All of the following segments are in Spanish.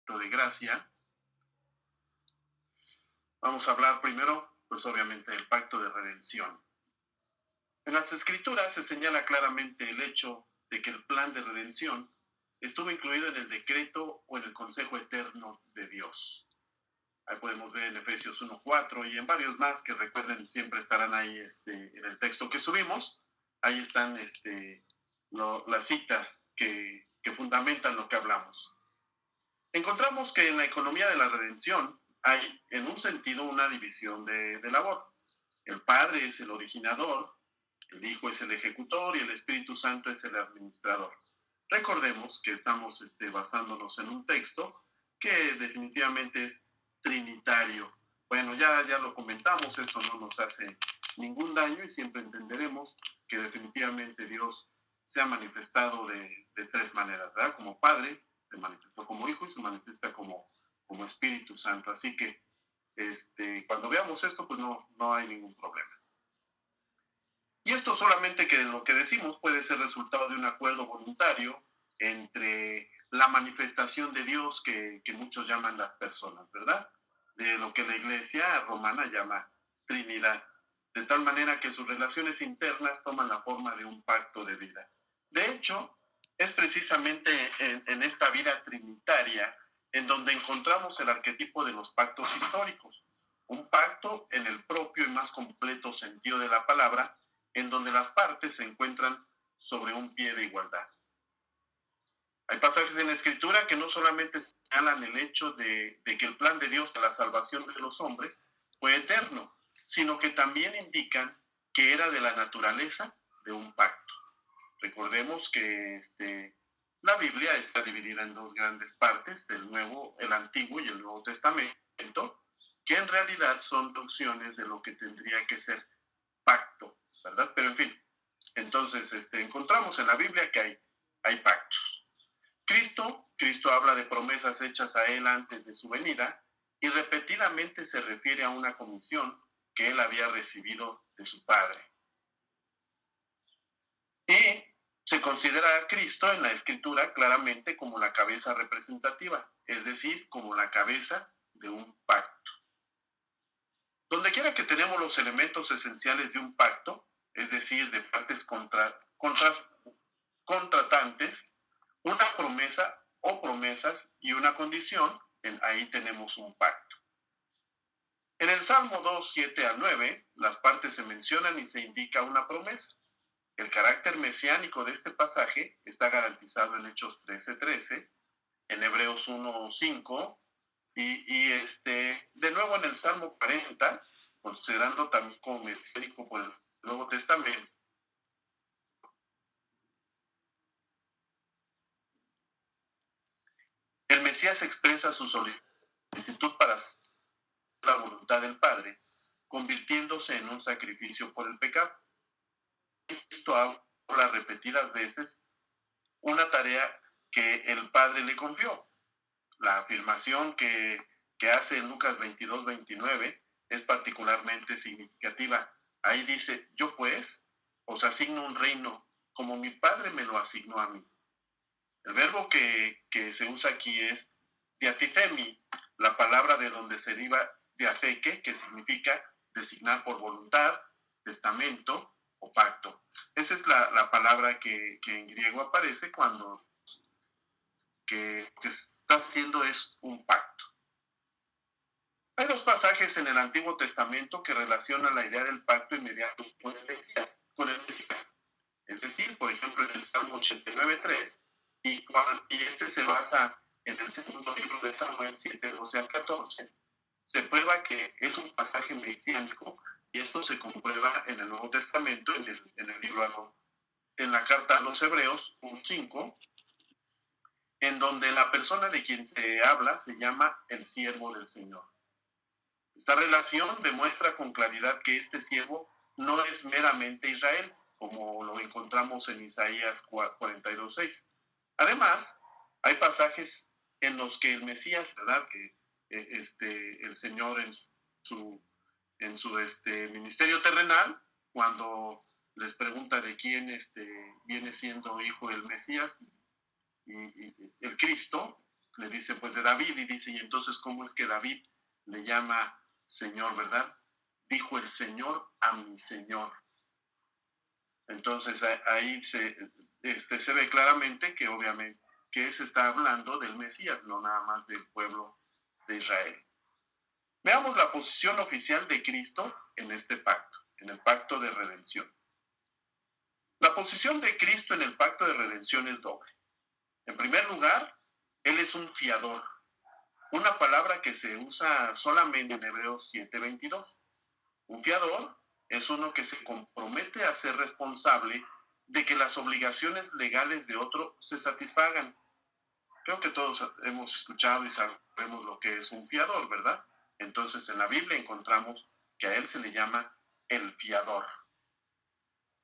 acto de gracia. Vamos a hablar primero, pues obviamente, del pacto de redención. En las Escrituras se señala claramente el hecho de que el plan de redención estuvo incluido en el decreto o en el consejo eterno de Dios. Ahí podemos ver en Efesios 1:4 y en varios más que recuerden siempre estarán ahí en el texto que subimos. Ahí están las citas que fundamentan lo que hablamos. Encontramos que en la economía de la redención hay, en un sentido, una división de labor. El Padre es el originador, el Hijo es el ejecutor y el Espíritu Santo es el administrador. Recordemos que estamos basándonos en un texto que definitivamente es trinitario. Bueno, ya lo comentamos, esto no nos hace ningún daño y siempre entenderemos que definitivamente Dios se ha manifestado de tres maneras, ¿verdad? Como Padre, se manifestó como Hijo y se manifiesta como Espíritu Santo. Así que cuando veamos esto, pues no hay ningún problema. Y esto solamente que lo que decimos puede ser resultado de un acuerdo voluntario entre la manifestación de Dios que muchos llaman las personas, ¿verdad? De lo que la Iglesia romana llama Trinidad, de tal manera que sus relaciones internas toman la forma de un pacto de vida. De hecho, es precisamente en esta vida trinitaria en donde encontramos el arquetipo de los pactos históricos, un pacto en el propio y más completo sentido de la palabra, en donde las partes se encuentran sobre un pie de igualdad. Hay pasajes en la Escritura que no solamente señalan el hecho de que el plan de Dios para la salvación de los hombres fue eterno, sino que también indican que era de la naturaleza de un pacto. Recordemos que la Biblia está dividida en dos grandes partes, el Antiguo y el Nuevo Testamento, que en realidad son traducciones de lo que tendría que ser pacto, ¿verdad? Pero en fin, entonces encontramos en la Biblia que hay pactos. Cristo habla de promesas hechas a él antes de su venida y repetidamente se refiere a una comisión que él había recibido de su Padre. Y se considera a Cristo en la Escritura claramente como la cabeza representativa, es decir, como la cabeza de un pacto. Donde quiera que tenemos los elementos esenciales de un pacto, es decir, de partes contratantes, una promesa o promesas y una condición, ahí tenemos un pacto. En el Salmo 2, 7 al 9, las partes se mencionan y se indica una promesa. El carácter mesiánico de este pasaje está garantizado en Hechos 13:13, en Hebreos 1:5 y de nuevo en el Salmo 40, considerando también como mesiánico por el Nuevo Testamento. El Mesías expresa su solicitud para la voluntad del Padre, convirtiéndose en un sacrificio por el pecado. Esto habla repetidas veces una tarea que el Padre le confió. La afirmación que hace en Lucas 22:29 es particularmente significativa. Ahí dice, yo pues os asigno un reino como mi Padre me lo asignó a mí. El verbo que se usa aquí es diathemi, la palabra de donde se deriva diatheke, que significa designar por voluntad, testamento o pacto. Esa es la palabra que en griego aparece cuando que está haciendo es un pacto. Hay dos pasajes en el Antiguo Testamento que relacionan la idea del pacto inmediato con el Mesías. Es decir, por ejemplo, en el Salmo 89:3, y este se basa en el segundo libro de Samuel 7:12 al 14, se prueba que es un pasaje mesiánico y esto se comprueba en el Nuevo Testamento, en la carta a los Hebreos 1:5, en donde la persona de quien se habla se llama el siervo del Señor. Esta relación demuestra con claridad que este siervo no es meramente Israel, como lo encontramos en Isaías 42:6. Además, hay pasajes en los que el Mesías, ¿verdad? Que el Señor en su ministerio terrenal, cuando les pregunta de quién viene siendo hijo el Mesías y el Cristo, le dice pues de David, y dice, y entonces ¿cómo es que David le llama Señor, verdad? Dijo el Señor a mi Señor. Entonces ahí se ve claramente que obviamente que se está hablando del Mesías, no nada más del pueblo de Israel. Veamos la posición oficial de Cristo en este pacto, en el pacto de redención. La posición de Cristo en el pacto de redención es doble. En primer lugar, Él es un fiador, una palabra que se usa solamente en Hebreos 7:22. Un fiador es uno que se compromete a ser responsable de que las obligaciones legales de otro se satisfagan. Creo que todos hemos escuchado y sabemos lo que es un fiador, ¿verdad? Entonces en la Biblia encontramos que a él se le llama el fiador.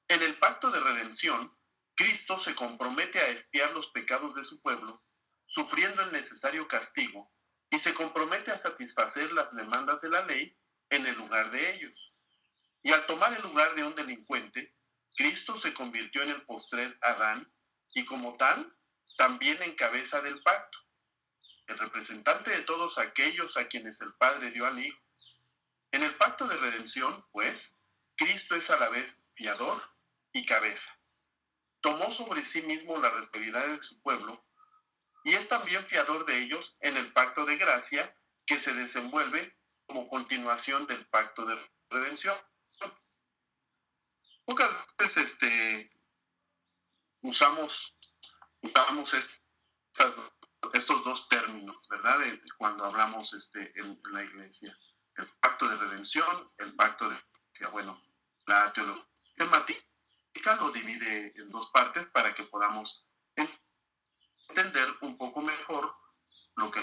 En el pacto de redención, Cristo se compromete a expiar los pecados de su pueblo, sufriendo el necesario castigo, y se compromete a satisfacer las demandas de la ley en el lugar de ellos. Y al tomar el lugar de un delincuente, Cristo se convirtió en el postrer Adán y como tal, también en cabeza del pacto, el representante de todos aquellos a quienes el Padre dio al Hijo. En el pacto de redención, pues, Cristo es a la vez fiador y cabeza. Tomó sobre sí mismo las responsabilidades de su pueblo y es también fiador de ellos en el pacto de gracia que se desenvuelve como continuación del pacto de redención. Pocas veces usamos estos dos términos, ¿verdad? Cuando hablamos en la iglesia. El pacto de redención, el pacto de gracia. Bueno, la teología temática lo divide en dos partes para que podamos entender un poco mejor lo que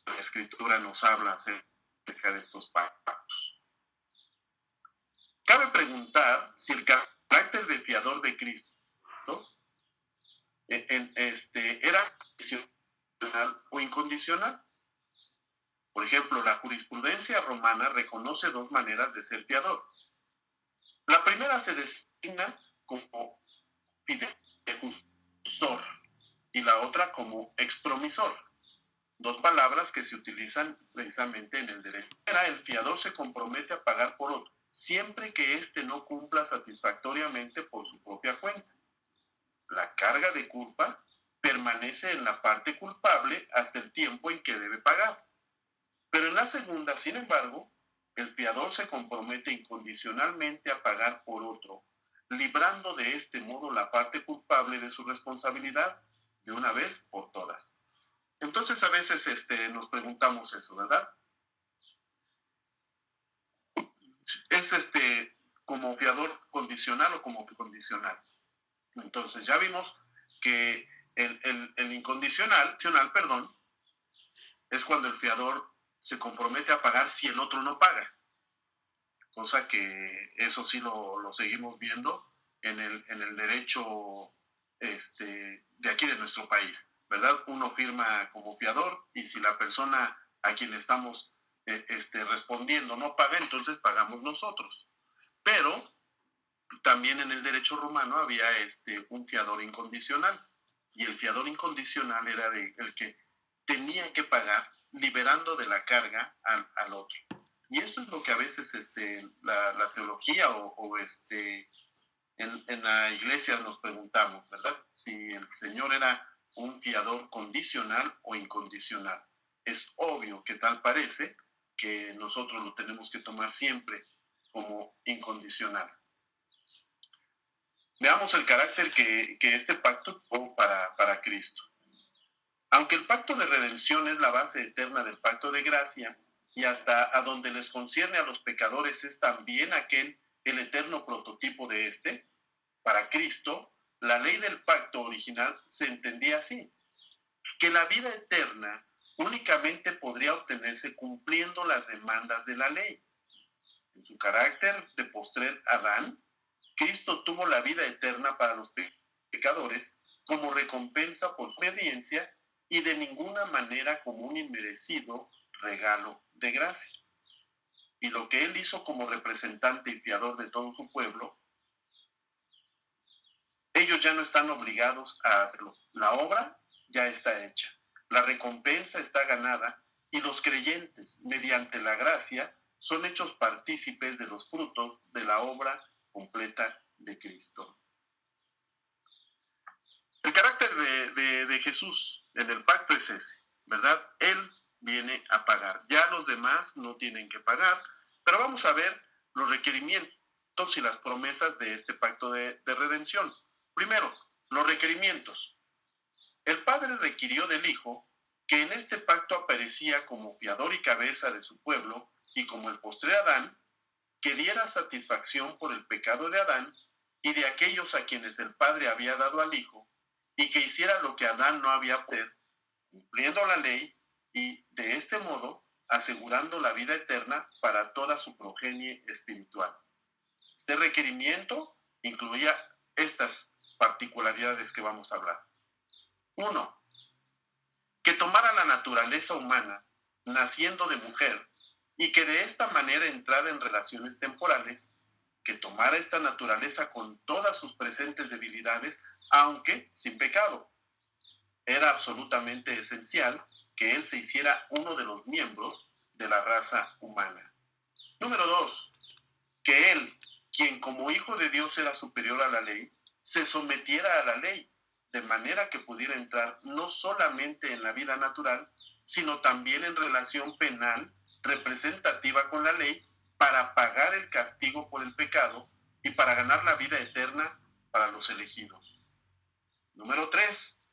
la Escritura nos habla acerca de estos pactos. Cabe preguntar si el carácter de fiador de Cristo era condicional o incondicional. Por ejemplo, la jurisprudencia romana reconoce dos maneras de ser fiador. La primera se designa como fidejusor y la otra como expromisor. Dos palabras que se utilizan precisamente en el derecho. El fiador se compromete a pagar por otro, siempre que éste no cumpla satisfactoriamente por su propia cuenta. La carga de culpa permanece en la parte culpable hasta el tiempo en que debe pagar. Pero en la segunda, sin embargo, el fiador se compromete incondicionalmente a pagar por otro, librando de este modo la parte culpable de su responsabilidad de una vez por todas. Entonces a veces nos preguntamos eso, ¿verdad? ¿Es como fiador condicional o como condicional? Entonces ya vimos que el incondicional, es cuando el fiador se compromete a pagar si el otro no paga. Cosa que eso sí lo seguimos viendo en el derecho de aquí de nuestro país, ¿verdad? Uno firma como fiador y si la persona a quien estamos respondiendo no paga, entonces pagamos nosotros. Pero también en el derecho romano había un fiador incondicional y el fiador incondicional era el que tenía que pagar liberando de la carga al otro. Y eso es lo que a veces la teología o en la iglesia nos preguntamos, ¿verdad? Si el Señor era un fiador condicional o incondicional. Es obvio que tal parece que nosotros lo tenemos que tomar siempre como incondicional. Veamos el carácter que este pacto tuvo para Cristo. Aunque el pacto de redención es la base eterna del pacto de gracia, y hasta a donde les concierne a los pecadores es también el eterno prototipo de para Cristo, la ley del pacto original se entendía así, que la vida eterna únicamente podría obtenerse cumpliendo las demandas de la ley. En su carácter de postrer Adán, Cristo tuvo la vida eterna para los pecadores como recompensa por su obediencia y de ninguna manera como un inmerecido regalo de gracia. Y lo que él hizo como representante y fiador de todo su pueblo, ellos ya no están obligados a hacerlo. La obra ya está hecha. la recompensa está ganada y los creyentes, mediante la gracia, son hechos partícipes de los frutos de la obra completa de Cristo. El carácter de Jesús en el pacto es ese, ¿verdad? Él viene a pagar. Ya los demás no tienen que pagar, pero vamos a ver los requerimientos y las promesas de este pacto de redención. Primero, los requerimientos. El Padre requirió del Hijo, que en este pacto aparecía como fiador y cabeza de su pueblo y como el postrer Adán, que diera satisfacción por el pecado de Adán y de aquellos a quienes el Padre había dado al Hijo, y que hiciera lo que Adán no había podido hacer, cumpliendo la ley y de este modo asegurando la vida eterna para toda su progenie espiritual. Este requerimiento incluía estas particularidades que vamos a hablar. 1. Que tomara la naturaleza humana, naciendo de mujer, y que de esta manera entrara en relaciones temporales, que tomara esta naturaleza con todas sus presentes debilidades, aunque sin pecado. Era absolutamente esencial que él se hiciera uno de los miembros de la raza humana. Número 2. Que él, quien como hijo de Dios era superior a la ley, se sometiera a la ley, de manera que pudiera entrar no solamente en la vida natural, sino también en relación penal representativa con la ley, para pagar el castigo por el pecado y para ganar la vida eterna para los elegidos. Número 3.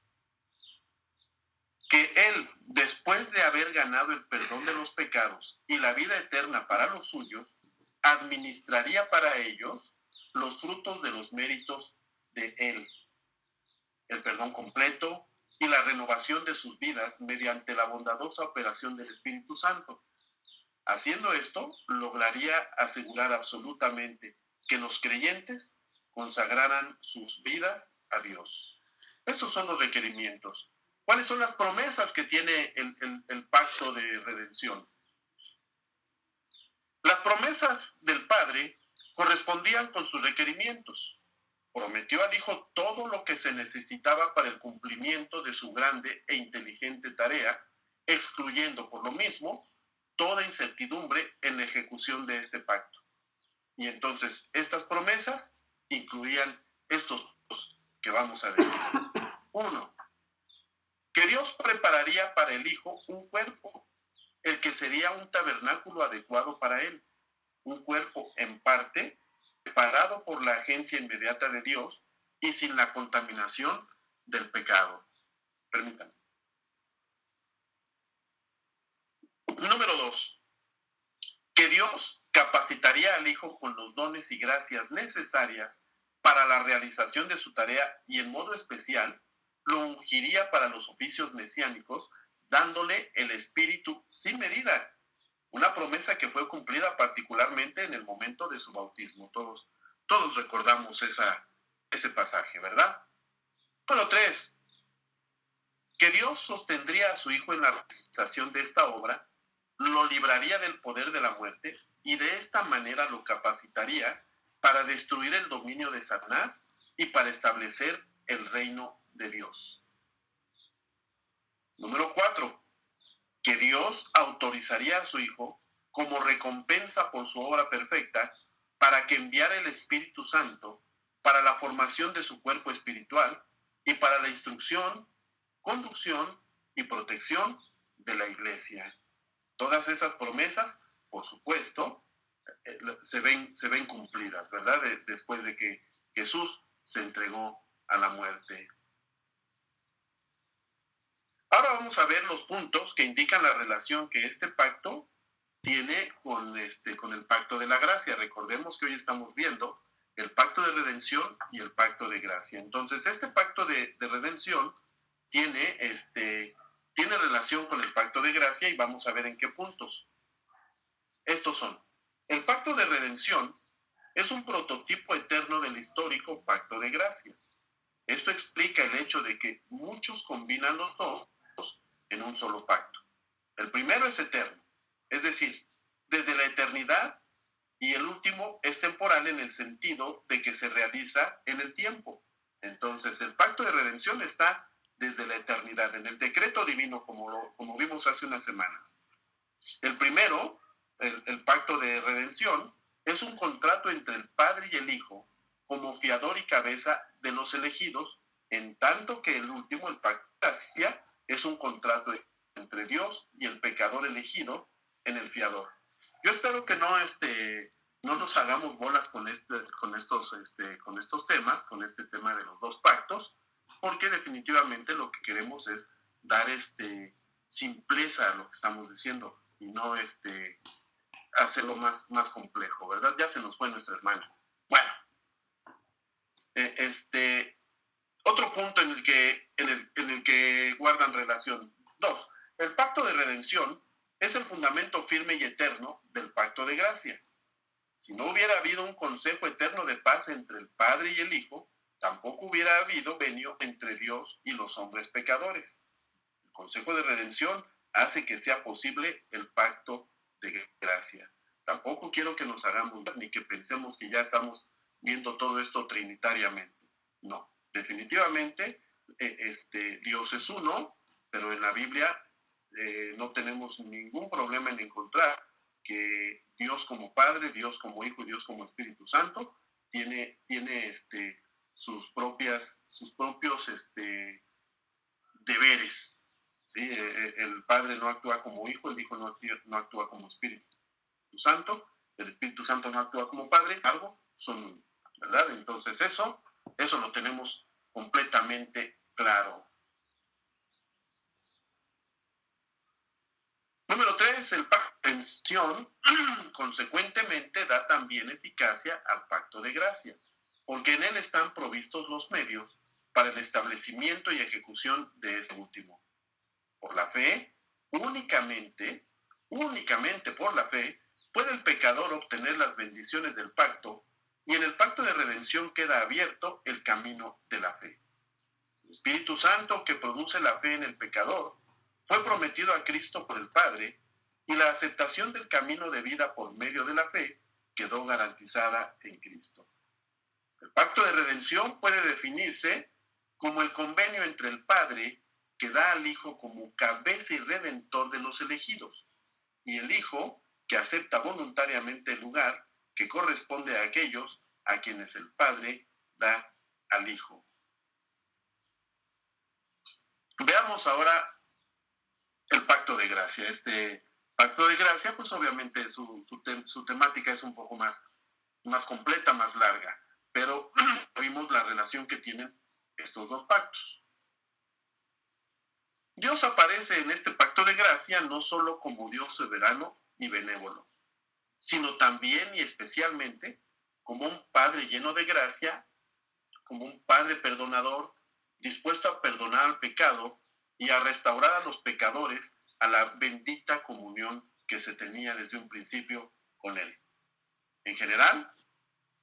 Que él, después de haber ganado el perdón de los pecados y la vida eterna para los suyos, administraría para ellos los frutos de los méritos de él, el perdón completo y la renovación de sus vidas mediante la bondadosa operación del Espíritu Santo. Haciendo esto, lograría asegurar absolutamente que los creyentes consagraran sus vidas a Dios. Estos son los requerimientos. ¿Cuáles son las promesas que tiene el pacto de redención? Las promesas del Padre correspondían con sus requerimientos. Prometió al Hijo todo lo que se necesitaba para el cumplimiento de su grande e inteligente tarea, excluyendo por lo mismo toda incertidumbre en la ejecución de este pacto. Y entonces estas promesas incluían estos dos que vamos a decir. 1. Que Dios prepararía para el Hijo un cuerpo, el que sería un tabernáculo adecuado para él, un cuerpo en parte preparado por la agencia inmediata de Dios y sin la contaminación del pecado. Permítanme. Número 2. Que Dios capacitaría al Hijo con los dones y gracias necesarias para la realización de su tarea y en modo especial lo ungiría para los oficios mesiánicos, dándole el Espíritu sin medida. Una promesa que fue cumplida particularmente en el momento de su bautismo. Todos recordamos ese pasaje, ¿verdad? Número 3. Que Dios sostendría a su Hijo en la realización de esta obra, lo libraría del poder de la muerte y de esta manera lo capacitaría para destruir el dominio de Satanás y para establecer el reino de Dios. Número 4. Que Dios autorizaría a su Hijo como recompensa por su obra perfecta para que enviara el Espíritu Santo para la formación de su cuerpo espiritual y para la instrucción, conducción y protección de la iglesia. Todas esas promesas, por supuesto, se ven cumplidas, ¿verdad? Después de que Jesús se entregó a la muerte. Ahora vamos a ver los puntos que indican la relación que este pacto tiene con el pacto de la gracia. Recordemos que hoy estamos viendo el pacto de redención y el pacto de gracia. Entonces, este pacto de redención tiene relación con el pacto de gracia y vamos a ver en qué puntos. Estos son: el pacto de redención es un prototipo eterno del histórico pacto de gracia. Esto explica el hecho de que muchos combinan los dos en un solo pacto. El primero es eterno, es decir, desde la eternidad, y el último es temporal en el sentido de que se realiza en el tiempo. Entonces, el pacto de redención está desde la eternidad, en el decreto divino, como vimos hace unas semanas. El primero, el pacto de redención, es un contrato entre el Padre y el Hijo como fiador y cabeza de los elegidos, en tanto que el último, el pacto de gracia, es un contrato entre Dios y el pecador elegido en el fiador. Yo espero que no nos hagamos bolas con estos temas, con este tema de los dos pactos, porque definitivamente lo que queremos es dar simpleza a lo que estamos diciendo y no hacerlo más complejo, ¿verdad? Ya se nos fue nuestra hermana. Bueno, otro punto en el que guardan relación. 2. El pacto de redención es el fundamento firme y eterno del pacto de gracia. Si no hubiera habido un consejo eterno de paz entre el Padre y el Hijo, tampoco hubiera habido venio entre Dios y los hombres pecadores. El consejo de redención hace que sea posible el pacto de gracia. Tampoco quiero que nos hagamos ni que pensemos que ya estamos viendo todo esto trinitariamente. No, definitivamente Dios es uno, pero en la Biblia no tenemos ningún problema en encontrar que Dios como Padre, Dios como Hijo y Dios como Espíritu Santo tiene sus propios deberes. ¿Sí? El Padre no actúa como Hijo, el Hijo no actúa como Espíritu Santo, el Espíritu Santo no actúa como Padre, algo son uno, ¿verdad? Entonces eso lo tenemos completamente claro. Número 3, el pacto de redención consecuentemente da también eficacia al pacto de gracia, porque en él están provistos los medios para el establecimiento y ejecución de este último. Por la fe, únicamente por la fe, puede el pecador obtener las bendiciones del pacto, y en el pacto de redención queda abierto el camino de la fe. El Espíritu Santo que produce la fe en el pecador fue prometido a Cristo por el Padre, y la aceptación del camino de vida por medio de la fe quedó garantizada en Cristo. El pacto de redención puede definirse como el convenio entre el Padre, que da al Hijo como cabeza y redentor de los elegidos, y el Hijo, que acepta voluntariamente el lugar que corresponde a aquellos a quienes el Padre da al Hijo. Veamos ahora el pacto de gracia. Este pacto de gracia, pues obviamente su temática es un poco más completa, más larga, pero vimos la relación que tienen estos dos pactos. Dios aparece en este pacto de gracia no solo como Dios soberano y benévolo, sino también y especialmente como un Padre lleno de gracia, como un Padre perdonador, dispuesto a perdonar al pecado y a restaurar a los pecadores a la bendita comunión que se tenía desde un principio con Él. En general,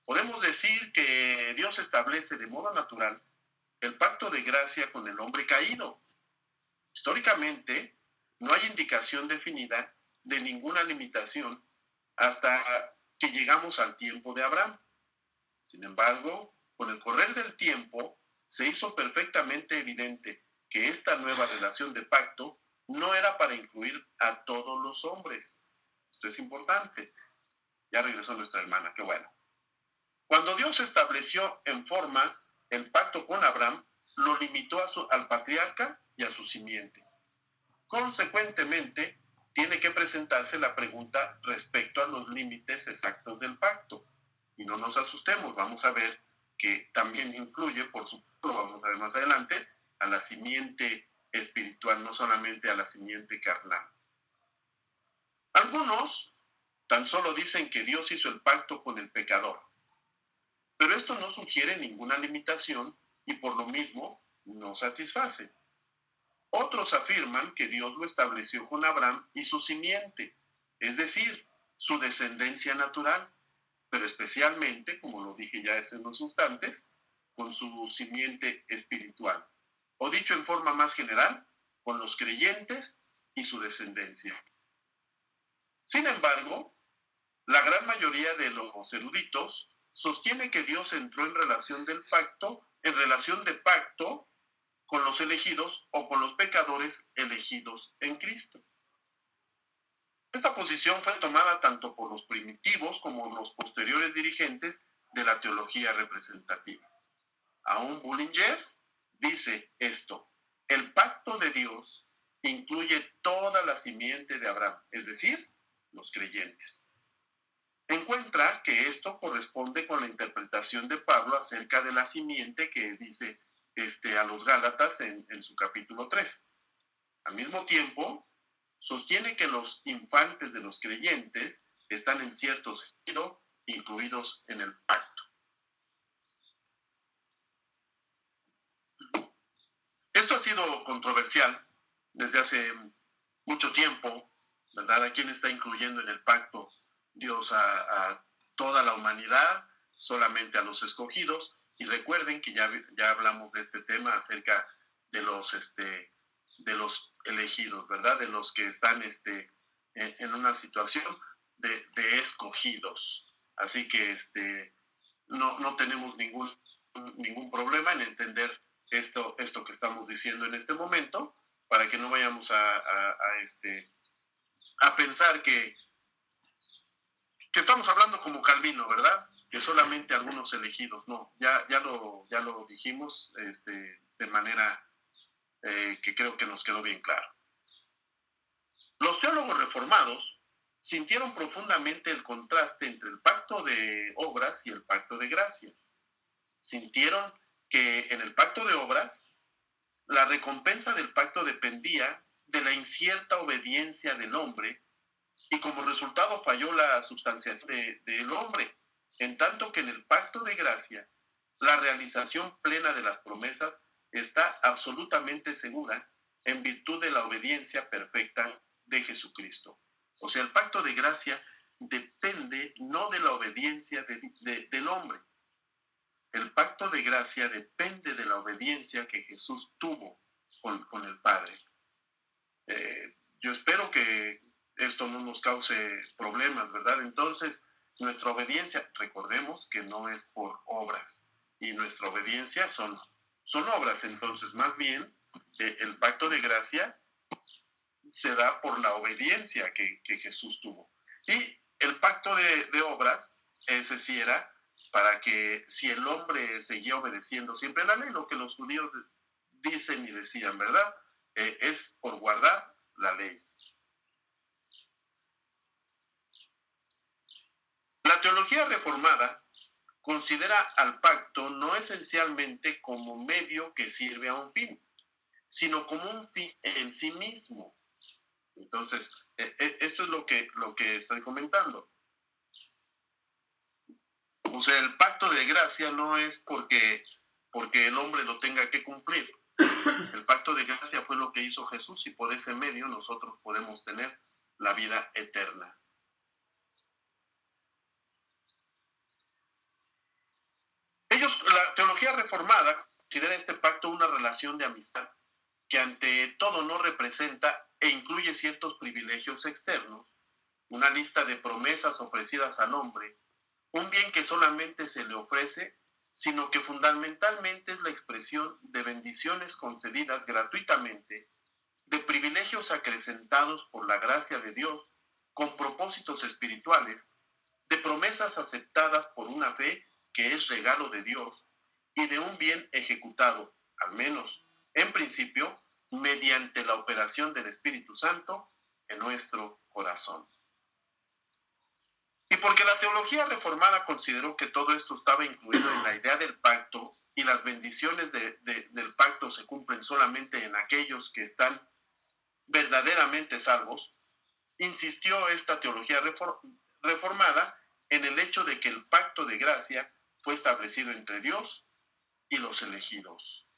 podemos decir que Dios establece de modo natural el pacto de gracia con el hombre caído. Históricamente, no hay indicación definida de ninguna limitación hasta que llegamos al tiempo de Abraham. Sin embargo, con el correr del tiempo, se hizo perfectamente evidente que esta nueva relación de pacto no era para incluir a todos los hombres. Esto es importante. Ya regresó nuestra hermana, qué bueno. Cuando Dios estableció en forma el pacto con Abraham, lo limitó al patriarca y a su simiente. Consecuentemente, tiene que presentarse la pregunta respecto a los límites exactos del pacto. Y no nos asustemos, vamos a ver que también incluye, por supuesto, lo vamos a ver más adelante, a la simiente espiritual, no solamente a la simiente carnal. Algunos tan solo dicen que Dios hizo el pacto con el pecador, pero esto no sugiere ninguna limitación y por lo mismo no satisface. Otros afirman que Dios lo estableció con Abraham y su simiente, es decir, su descendencia natural, pero especialmente, como lo dije ya hace unos instantes, con su simiente espiritual. O dicho en forma más general, con los creyentes y su descendencia. Sin embargo, la gran mayoría de los eruditos sostiene que Dios entró en relación de pacto con los elegidos o con los pecadores elegidos en Cristo. Esta posición fue tomada tanto por los primitivos como los posteriores dirigentes de la teología representativa. Aún Bullinger dice esto: el pacto de Dios incluye toda la simiente de Abraham, es decir, los creyentes. Encuentra que esto corresponde con la interpretación de Pablo acerca de la simiente que dice a los Gálatas en su capítulo 3. Al mismo tiempo, sostiene que los infantes de los creyentes están en cierto sentido incluidos en el pacto. Esto ha sido controversial desde hace mucho tiempo, ¿verdad? ¿A quién está incluyendo en el pacto Dios? ¿A toda la humanidad? ¿Solamente a los escogidos? Y recuerden que ya hablamos de este tema acerca de los elegidos, ¿verdad? De los que están en una situación de escogidos. Así que no tenemos ningún problema en entender esto que estamos diciendo en este momento, para que no vayamos a pensar que estamos hablando como Calvino, ¿verdad? Que solamente algunos elegidos. No, ya lo dijimos de manera que creo que nos quedó bien claro. Los teólogos reformados sintieron profundamente el contraste entre el pacto de obras y el pacto de gracia. Sintieron que en el pacto de obras, la recompensa del pacto dependía de la incierta obediencia del hombre, y como resultado falló la substanciación del hombre, en tanto que en el pacto de gracia, la realización plena de las promesas está absolutamente segura en virtud de la obediencia perfecta de Jesucristo. O sea, el pacto de gracia depende no de la obediencia del hombre. El pacto de gracia depende de la obediencia que Jesús tuvo con el Padre. Yo espero que esto no nos cause problemas, ¿verdad? Entonces, nuestra obediencia, recordemos que no es por obras, y nuestra obediencia son obras. Entonces, más bien, el pacto de gracia se da por la obediencia que Jesús tuvo. Y el pacto de obras, ese sí era para que si el hombre seguía obedeciendo siempre la ley, lo que los judíos dicen y decían, ¿verdad? Es por guardar la ley. La teología reformada considera al pacto no esencialmente como medio que sirve a un fin, sino como un fin en sí mismo. Entonces, esto es lo que estoy comentando. O sea, el pacto de gracia no es porque el hombre lo tenga que cumplir. El pacto de gracia fue lo que hizo Jesús, y por ese medio nosotros podemos tener la vida eterna. La teología reformada considera este pacto una relación de amistad que ante todo no representa e incluye ciertos privilegios externos, una lista de promesas ofrecidas al hombre, un bien que solamente se le ofrece, sino que fundamentalmente es la expresión de bendiciones concedidas gratuitamente, de privilegios acrecentados por la gracia de Dios con propósitos espirituales, de promesas aceptadas por una fe que es regalo de Dios, y de un bien ejecutado, al menos en principio, mediante la operación del Espíritu Santo en nuestro corazón. Y porque la teología reformada consideró que todo esto estaba incluido en la idea del pacto, y las bendiciones del pacto se cumplen solamente en aquellos que están verdaderamente salvos, insistió esta teología reformada en el hecho de que el pacto de gracia fue establecido entre Dios y los elegidos.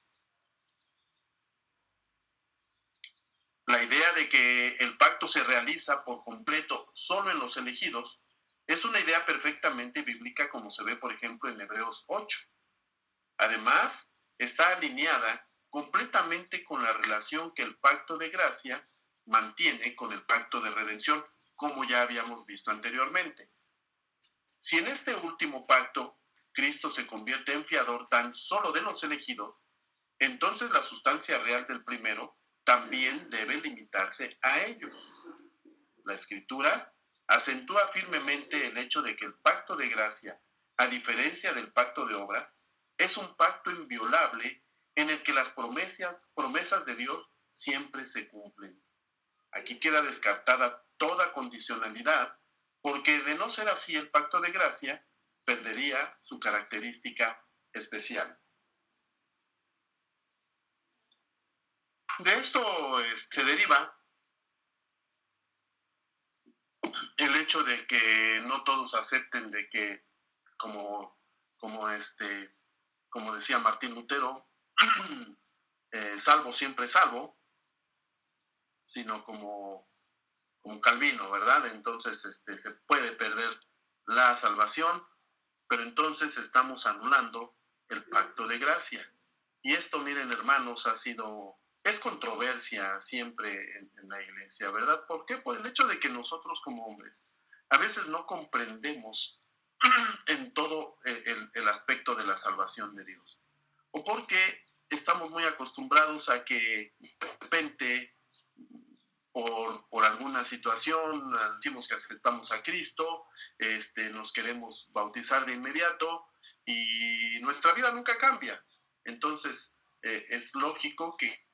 La idea de que el pacto se realiza por completo solo en los elegidos es una idea perfectamente bíblica, como se ve, por ejemplo, en Hebreos 8. Además, está alineada completamente con la relación que el pacto de gracia mantiene con el pacto de redención, como ya habíamos visto anteriormente. Si en este último pacto Cristo se convierte en fiador tan solo de los elegidos, entonces la sustancia real del primero también debe limitarse a ellos. La Escritura acentúa firmemente el hecho de que el pacto de gracia, a diferencia del pacto de obras, es un pacto inviolable en el que las promesas de Dios siempre se cumplen. Aquí queda descartada toda condicionalidad, porque de no ser así el pacto de gracia perdería su característica especial. De esto se deriva el hecho de que no todos acepten de que, como decía Martín Lutero, salvo siempre salvo, sino como Calvino, ¿verdad? Entonces se puede perder la salvación, pero entonces estamos anulando el pacto de gracia. Y esto, miren, hermanos, es controversia siempre en la iglesia, ¿verdad? ¿Por qué? Por el hecho de que nosotros como hombres a veces no comprendemos en todo el aspecto de la salvación de Dios. O porque estamos muy acostumbrados a que de repente por alguna situación decimos que aceptamos a Cristo, nos queremos bautizar de inmediato y nuestra vida nunca cambia. Entonces, es lógico que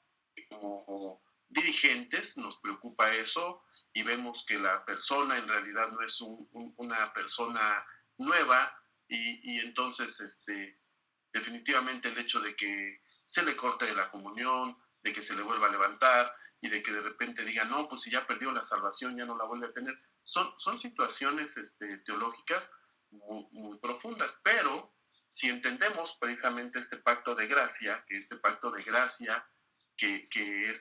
como dirigentes nos preocupa eso y vemos que la persona en realidad no es una persona nueva y entonces definitivamente el hecho de que se le corte de la comunión, de que se le vuelva a levantar y de que de repente diga, no, pues si ya perdió la salvación, ya no la vuelve a tener. Son situaciones teológicas muy profundas, pero si entendemos precisamente este pacto de gracia, que es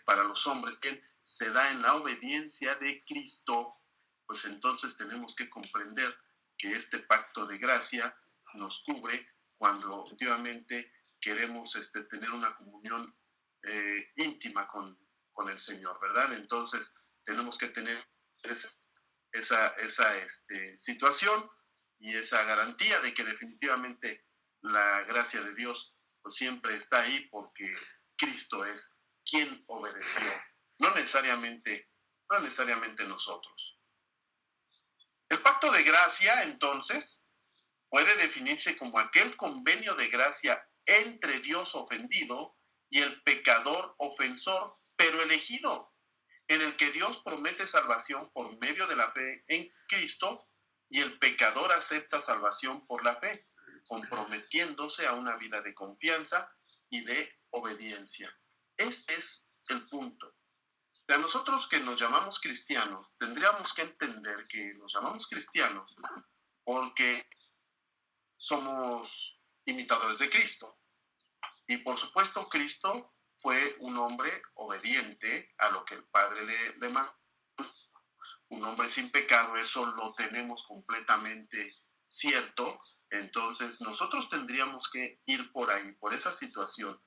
para los hombres, que se da en la obediencia de Cristo, pues entonces tenemos que comprender que este pacto de gracia nos cubre cuando efectivamente queremos situación, tener una comunión íntima con el Señor, ¿verdad? Entonces tenemos que tener esa situación y esa garantía de que definitivamente la gracia de Dios pues siempre está ahí porque Cristo es quien obedeció, no necesariamente nosotros. El pacto de gracia, entonces, puede definirse como aquel convenio de gracia entre Dios ofendido y el pecador ofensor, pero elegido, en el que Dios promete salvación por medio de la fe en Cristo y el pecador acepta salvación por la fe, comprometiéndose a una vida de confianza y de obediencia. Este es el punto. A nosotros que nos llamamos cristianos, tendríamos que entender que nos llamamos cristianos porque somos imitadores de Cristo. Y por supuesto, Cristo fue un hombre obediente a lo que el Padre le mandó. Un hombre sin pecado, eso lo tenemos completamente cierto. Entonces, nosotros tendríamos que ir por ahí, por esa situación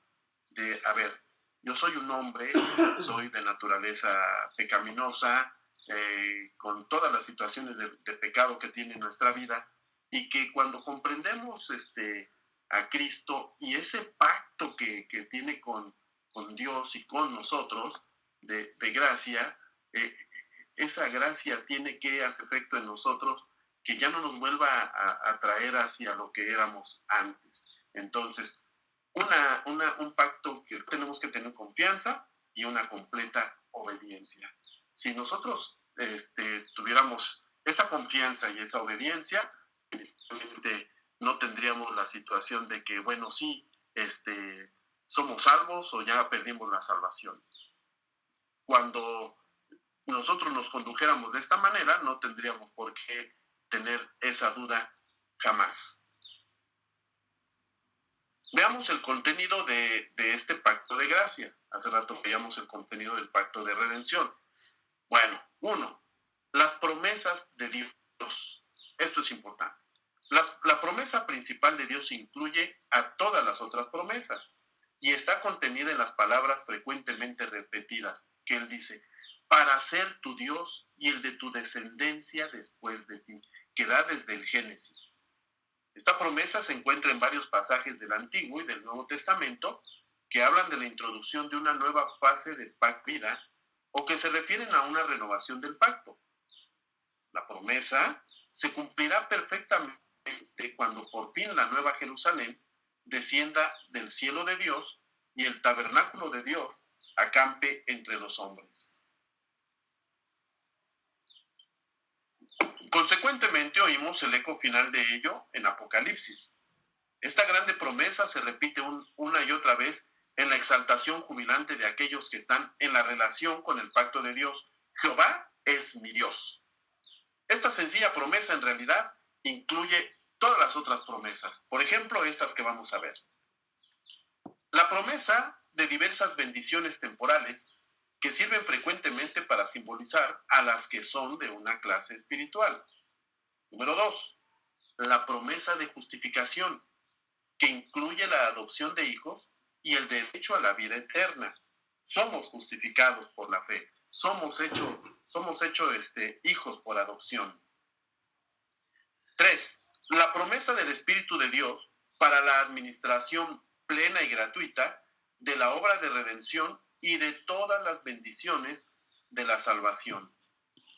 de, a ver, yo soy un hombre, soy de naturaleza pecaminosa, con todas las situaciones de pecado que tiene nuestra vida, y que cuando comprendemos a Cristo y ese pacto que tiene con Dios y con nosotros de gracia, esa gracia tiene que hacer efecto en nosotros, que ya no nos vuelva a traer hacia lo que éramos antes. Entonces, un pacto que tenemos que tener confianza y una completa obediencia. Si nosotros tuviéramos esa confianza y esa obediencia, no tendríamos la situación de que, bueno, sí, somos salvos o ya perdimos la salvación. Cuando nosotros nos condujéramos de esta manera, no tendríamos por qué tener esa duda jamás. Veamos el contenido de este pacto de gracia. Hace rato veíamos el contenido del pacto de redención. Bueno, 1. Las promesas de Dios. Esto es importante. La promesa principal de Dios incluye a todas las otras promesas y está contenida en las palabras frecuentemente repetidas que Él dice, para ser tu Dios y el de tu descendencia después de ti, que da desde el Génesis. Esta promesa se encuentra en varios pasajes del Antiguo y del Nuevo Testamento que hablan de la introducción de una nueva fase de pacto vida o que se refieren a una renovación del pacto. La promesa se cumplirá perfectamente cuando por fin la nueva Jerusalén descienda del cielo de Dios y el tabernáculo de Dios acampe entre los hombres. Consecuentemente, oímos el eco final de ello en Apocalipsis. Esta grande promesa se repite una y otra vez en la exaltación jubilante de aquellos que están en la relación con el pacto de Dios. Jehová es mi Dios. Esta sencilla promesa en realidad incluye todas las otras promesas. Por ejemplo, estas que vamos a ver. La promesa de diversas bendiciones temporales que sirven frecuentemente para simbolizar a las que son de una clase espiritual. Número 2. La promesa de justificación, que incluye la adopción de hijos y el derecho a la vida eterna. Somos justificados por la fe. Somos hechos hijos por adopción. 3. La promesa del Espíritu de Dios para la administración plena y gratuita de la obra de redención y de todas las bendiciones de la salvación.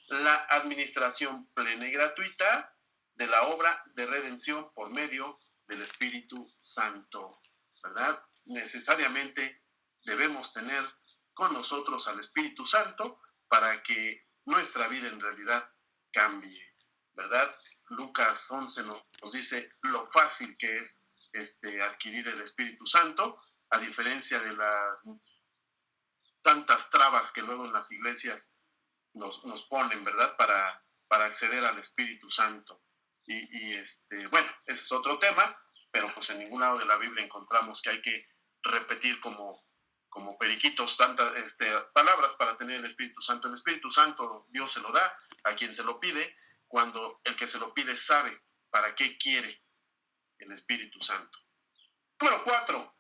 La administración plena y gratuita de la obra de redención por medio del Espíritu Santo, ¿verdad? Necesariamente debemos tener con nosotros al Espíritu Santo para que nuestra vida en realidad cambie, ¿verdad? Lucas 11 nos dice lo fácil que es adquirir el Espíritu Santo, a diferencia de las tantas trabas que luego en las iglesias nos ponen, ¿verdad? Para acceder al Espíritu Santo. Bueno, ese es otro tema, pero pues en ningún lado de la Biblia encontramos que hay que repetir como periquitos tantas palabras para tener el Espíritu Santo. El Espíritu Santo Dios se lo da a quien se lo pide, cuando el que se lo pide sabe para qué quiere el Espíritu Santo. Número 4.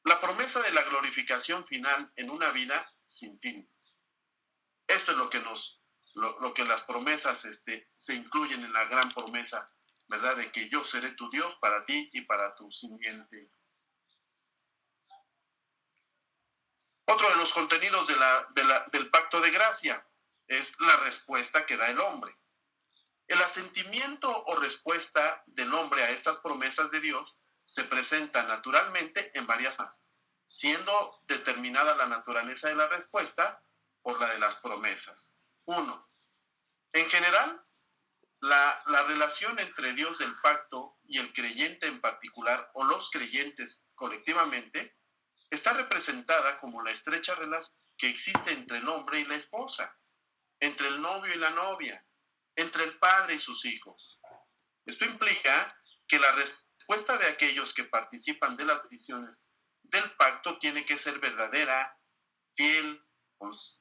La promesa de la glorificación final en una vida sin fin. Esto es lo que las promesas se incluyen en la gran promesa, ¿verdad? De que yo seré tu Dios para ti y para tu simiente. Otro de los contenidos del pacto de gracia es la respuesta que da el hombre. El asentimiento o respuesta del hombre a estas promesas de Dios se presenta naturalmente en varias formas, siendo determinada la naturaleza de la respuesta por la de las promesas. 1. En general, la relación entre Dios del pacto y el creyente en particular, o los creyentes colectivamente, está representada como la estrecha relación que existe entre el hombre y la esposa, entre el novio y la novia, entre el padre y sus hijos. Esto implica que la respuesta de aquellos que participan de las bendiciones del pacto tiene que ser verdadera, fiel,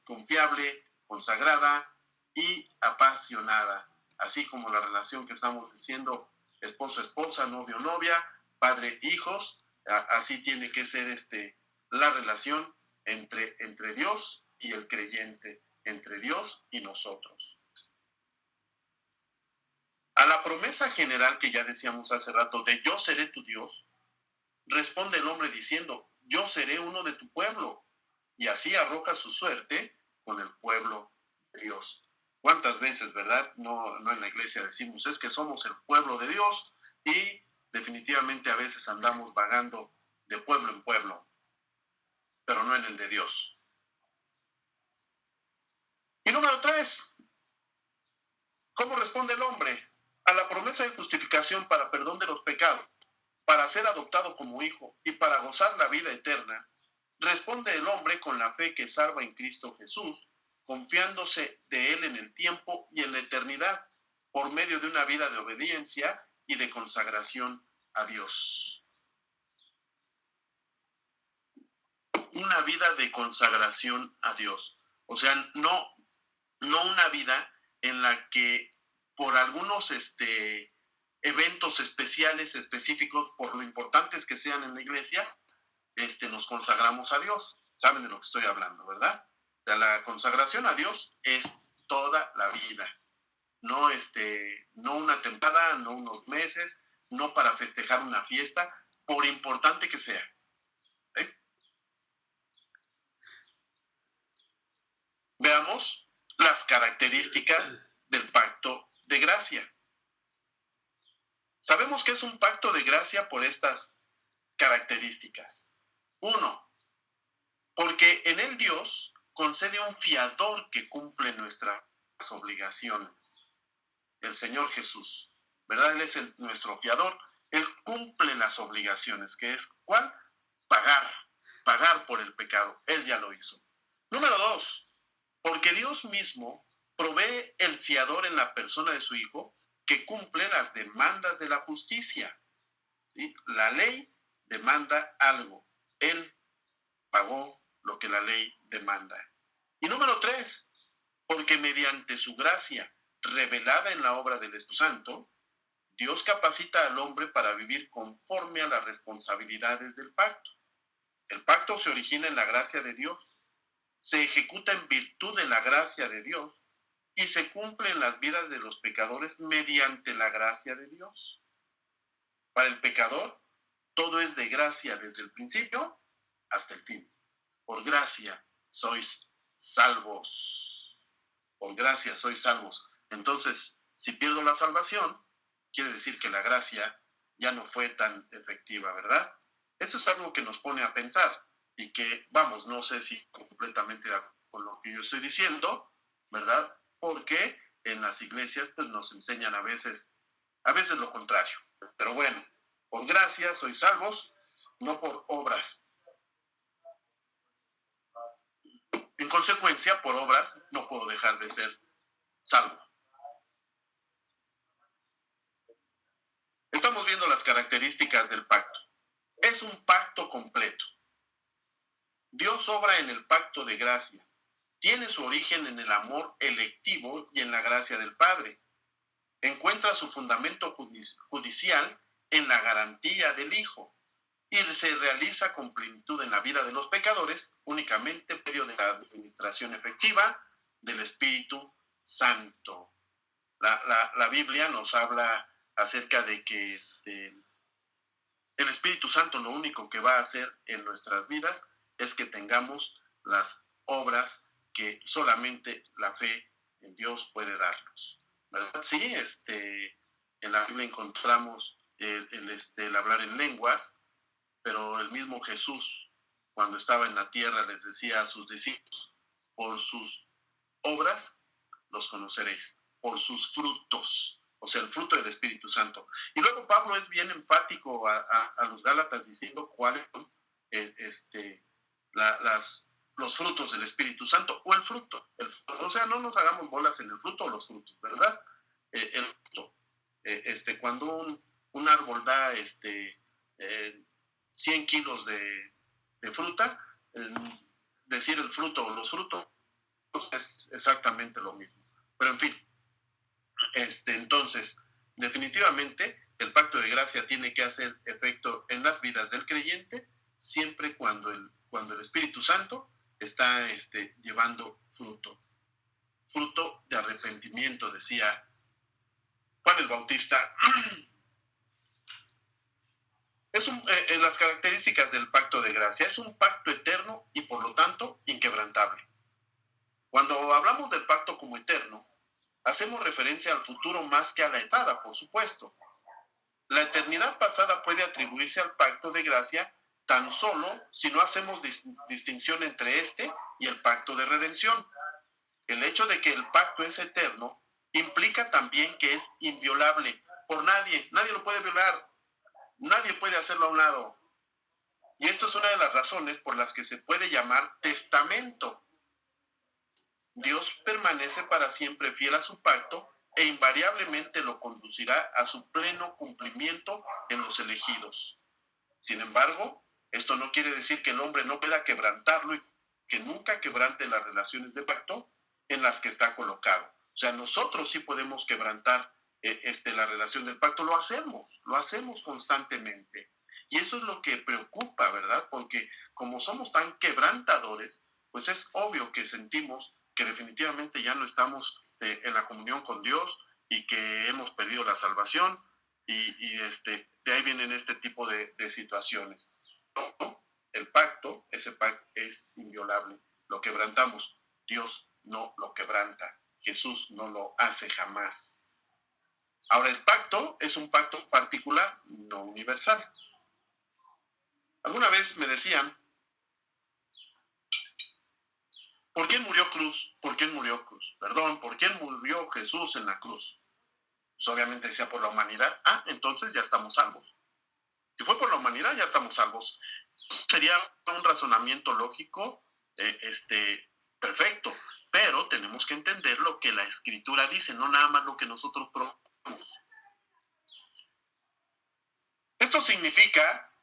confiable, consagrada y apasionada, así como la relación que estamos diciendo esposo-esposa, novio-novia, padre-hijos, así tiene que ser la relación entre Dios y el creyente, entre Dios y nosotros. A la promesa general que ya decíamos hace rato de yo seré tu Dios, responde el hombre diciendo, yo seré uno de tu pueblo, y así arroja su suerte con el pueblo de Dios. ¿Cuántas veces, verdad? No en la iglesia decimos, es que somos el pueblo de Dios, y definitivamente a veces andamos vagando de pueblo en pueblo, pero no en el de Dios. Y número 3, ¿cómo responde el hombre? A la promesa de justificación para perdón de los pecados, para ser adoptado como hijo y para gozar la vida eterna, responde el hombre con la fe que salva en Cristo Jesús, confiándose de Él en el tiempo y en la eternidad, por medio de una vida de obediencia y de consagración a Dios. Una vida de consagración a Dios. O sea, no una vida en la que por algunos eventos especiales, específicos, por lo importantes que sean en la iglesia, nos consagramos a Dios. Saben de lo que estoy hablando, ¿verdad? O sea, la consagración a Dios es toda la vida. No, no una temporada, no unos meses, no para festejar una fiesta, por importante que sea. Veamos las características del pacto de gracia. Sabemos que es un pacto de gracia por estas características. 1. Porque en él Dios concede un fiador que cumple nuestras obligaciones. El Señor Jesús, ¿verdad? Él es nuestro fiador. Él cumple las obligaciones, que es, ¿cuál? Pagar por el pecado. Él ya lo hizo. Número 2, porque Dios mismo provee el fiador en la persona de su Hijo, que cumple las demandas de la justicia. ¿Sí? La ley demanda algo. Él pagó lo que la ley demanda. Y número 3, porque mediante su gracia revelada en la obra del Espíritu Santo, Dios capacita al hombre para vivir conforme a las responsabilidades del pacto. El pacto se origina en la gracia de Dios, se ejecuta en virtud de la gracia de Dios y se cumple en las vidas de los pecadores mediante la gracia de Dios. Para el pecador, todo es de gracia desde el principio hasta el fin. Por gracia sois salvos. Por gracia sois salvos. Entonces, si pierdo la salvación, quiere decir que la gracia ya no fue tan efectiva, ¿verdad? Eso es algo que nos pone a pensar y que, vamos, no sé si completamente de acuerdo con lo que yo estoy diciendo, ¿verdad? Porque en las iglesias pues nos enseñan a veces lo contrario. Pero bueno, por gracia sois salvos, no por obras. En consecuencia, por obras no puedo dejar de ser salvo. Estamos viendo las características del pacto. Es un pacto completo. Dios obra en el pacto de gracia. Tiene su origen en el amor electivo y en la gracia del Padre. Encuentra su fundamento judicial en la garantía del Hijo y se realiza con plenitud en la vida de los pecadores únicamente por medio de la administración efectiva del Espíritu Santo. La Biblia nos habla acerca de que el Espíritu Santo lo único que va a hacer en nuestras vidas es que tengamos las obras que solamente la fe en Dios puede darnos, ¿verdad? Sí, en la Biblia encontramos el hablar en lenguas, pero el mismo Jesús, cuando estaba en la tierra, les decía a sus discípulos, por sus obras los conoceréis, por sus frutos, o sea, el fruto del Espíritu Santo. Y luego Pablo es bien enfático a los Gálatas diciendo cuáles son los frutos del Espíritu Santo, o el fruto. O sea, no nos hagamos bolas en el fruto o los frutos, ¿verdad? El fruto. Cuando un árbol da 100 kilos de fruta, decir el fruto o los frutos es exactamente lo mismo. Pero en fin, entonces, definitivamente, el pacto de gracia tiene que hacer efecto en las vidas del creyente siempre cuando el Espíritu Santo está llevando fruto. Fruto de arrepentimiento, decía Juan el Bautista. Las características del pacto de gracia: es un pacto eterno y por lo tanto inquebrantable. Cuando hablamos del pacto como eterno, hacemos referencia al futuro más que a la etapa, por supuesto. La eternidad pasada puede atribuirse al pacto de gracia tan solo si no hacemos distinción entre este y el pacto de redención. El hecho de que el pacto es eterno implica también que es inviolable por nadie. Nadie lo puede violar. Nadie puede hacerlo a un lado. Y esto es una de las razones por las que se puede llamar testamento. Dios permanece para siempre fiel a su pacto e invariablemente lo conducirá a su pleno cumplimiento en los elegidos. Sin embargo, esto no quiere decir que el hombre no pueda quebrantarlo y que nunca quebrante las relaciones de pacto en las que está colocado. O sea, nosotros sí podemos quebrantar la relación del pacto. Lo hacemos constantemente. Y eso es lo que preocupa, ¿verdad? Porque como somos tan quebrantadores, pues es obvio que sentimos que definitivamente ya no estamos en la comunión con Dios y que hemos perdido la salvación y de ahí vienen este tipo de situaciones. ¿No? El pacto, ese pacto es inviolable. Lo quebrantamos, Dios no lo quebranta. Jesús no lo hace jamás. Ahora, el pacto es un pacto particular, no universal. Alguna vez me decían, ¿por quién murió cruz? ¿Por quién murió cruz? Perdón, ¿por quién murió Jesús en la cruz? Pues obviamente decía por la humanidad. Ah, entonces ya estamos salvos. Si fue por la humanidad, ya estamos salvos. Sería un razonamiento lógico, perfecto, pero tenemos que entender lo que la Escritura dice, no nada más lo que nosotros proponemos. Esto significa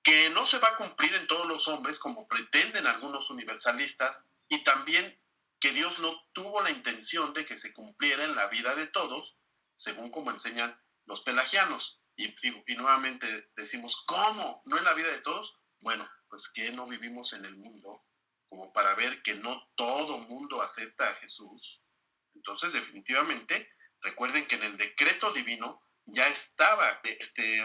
que no se va a cumplir en todos los hombres como pretenden algunos universalistas, y también que Dios no tuvo la intención de que se cumpliera en la vida de todos, según como enseñan los pelagianos. Y nuevamente decimos, ¿cómo? ¿No en la vida de todos? Bueno, pues que no vivimos en el mundo como para ver que no todo mundo acepta a Jesús. Entonces, definitivamente, recuerden que en el decreto divino ya estaba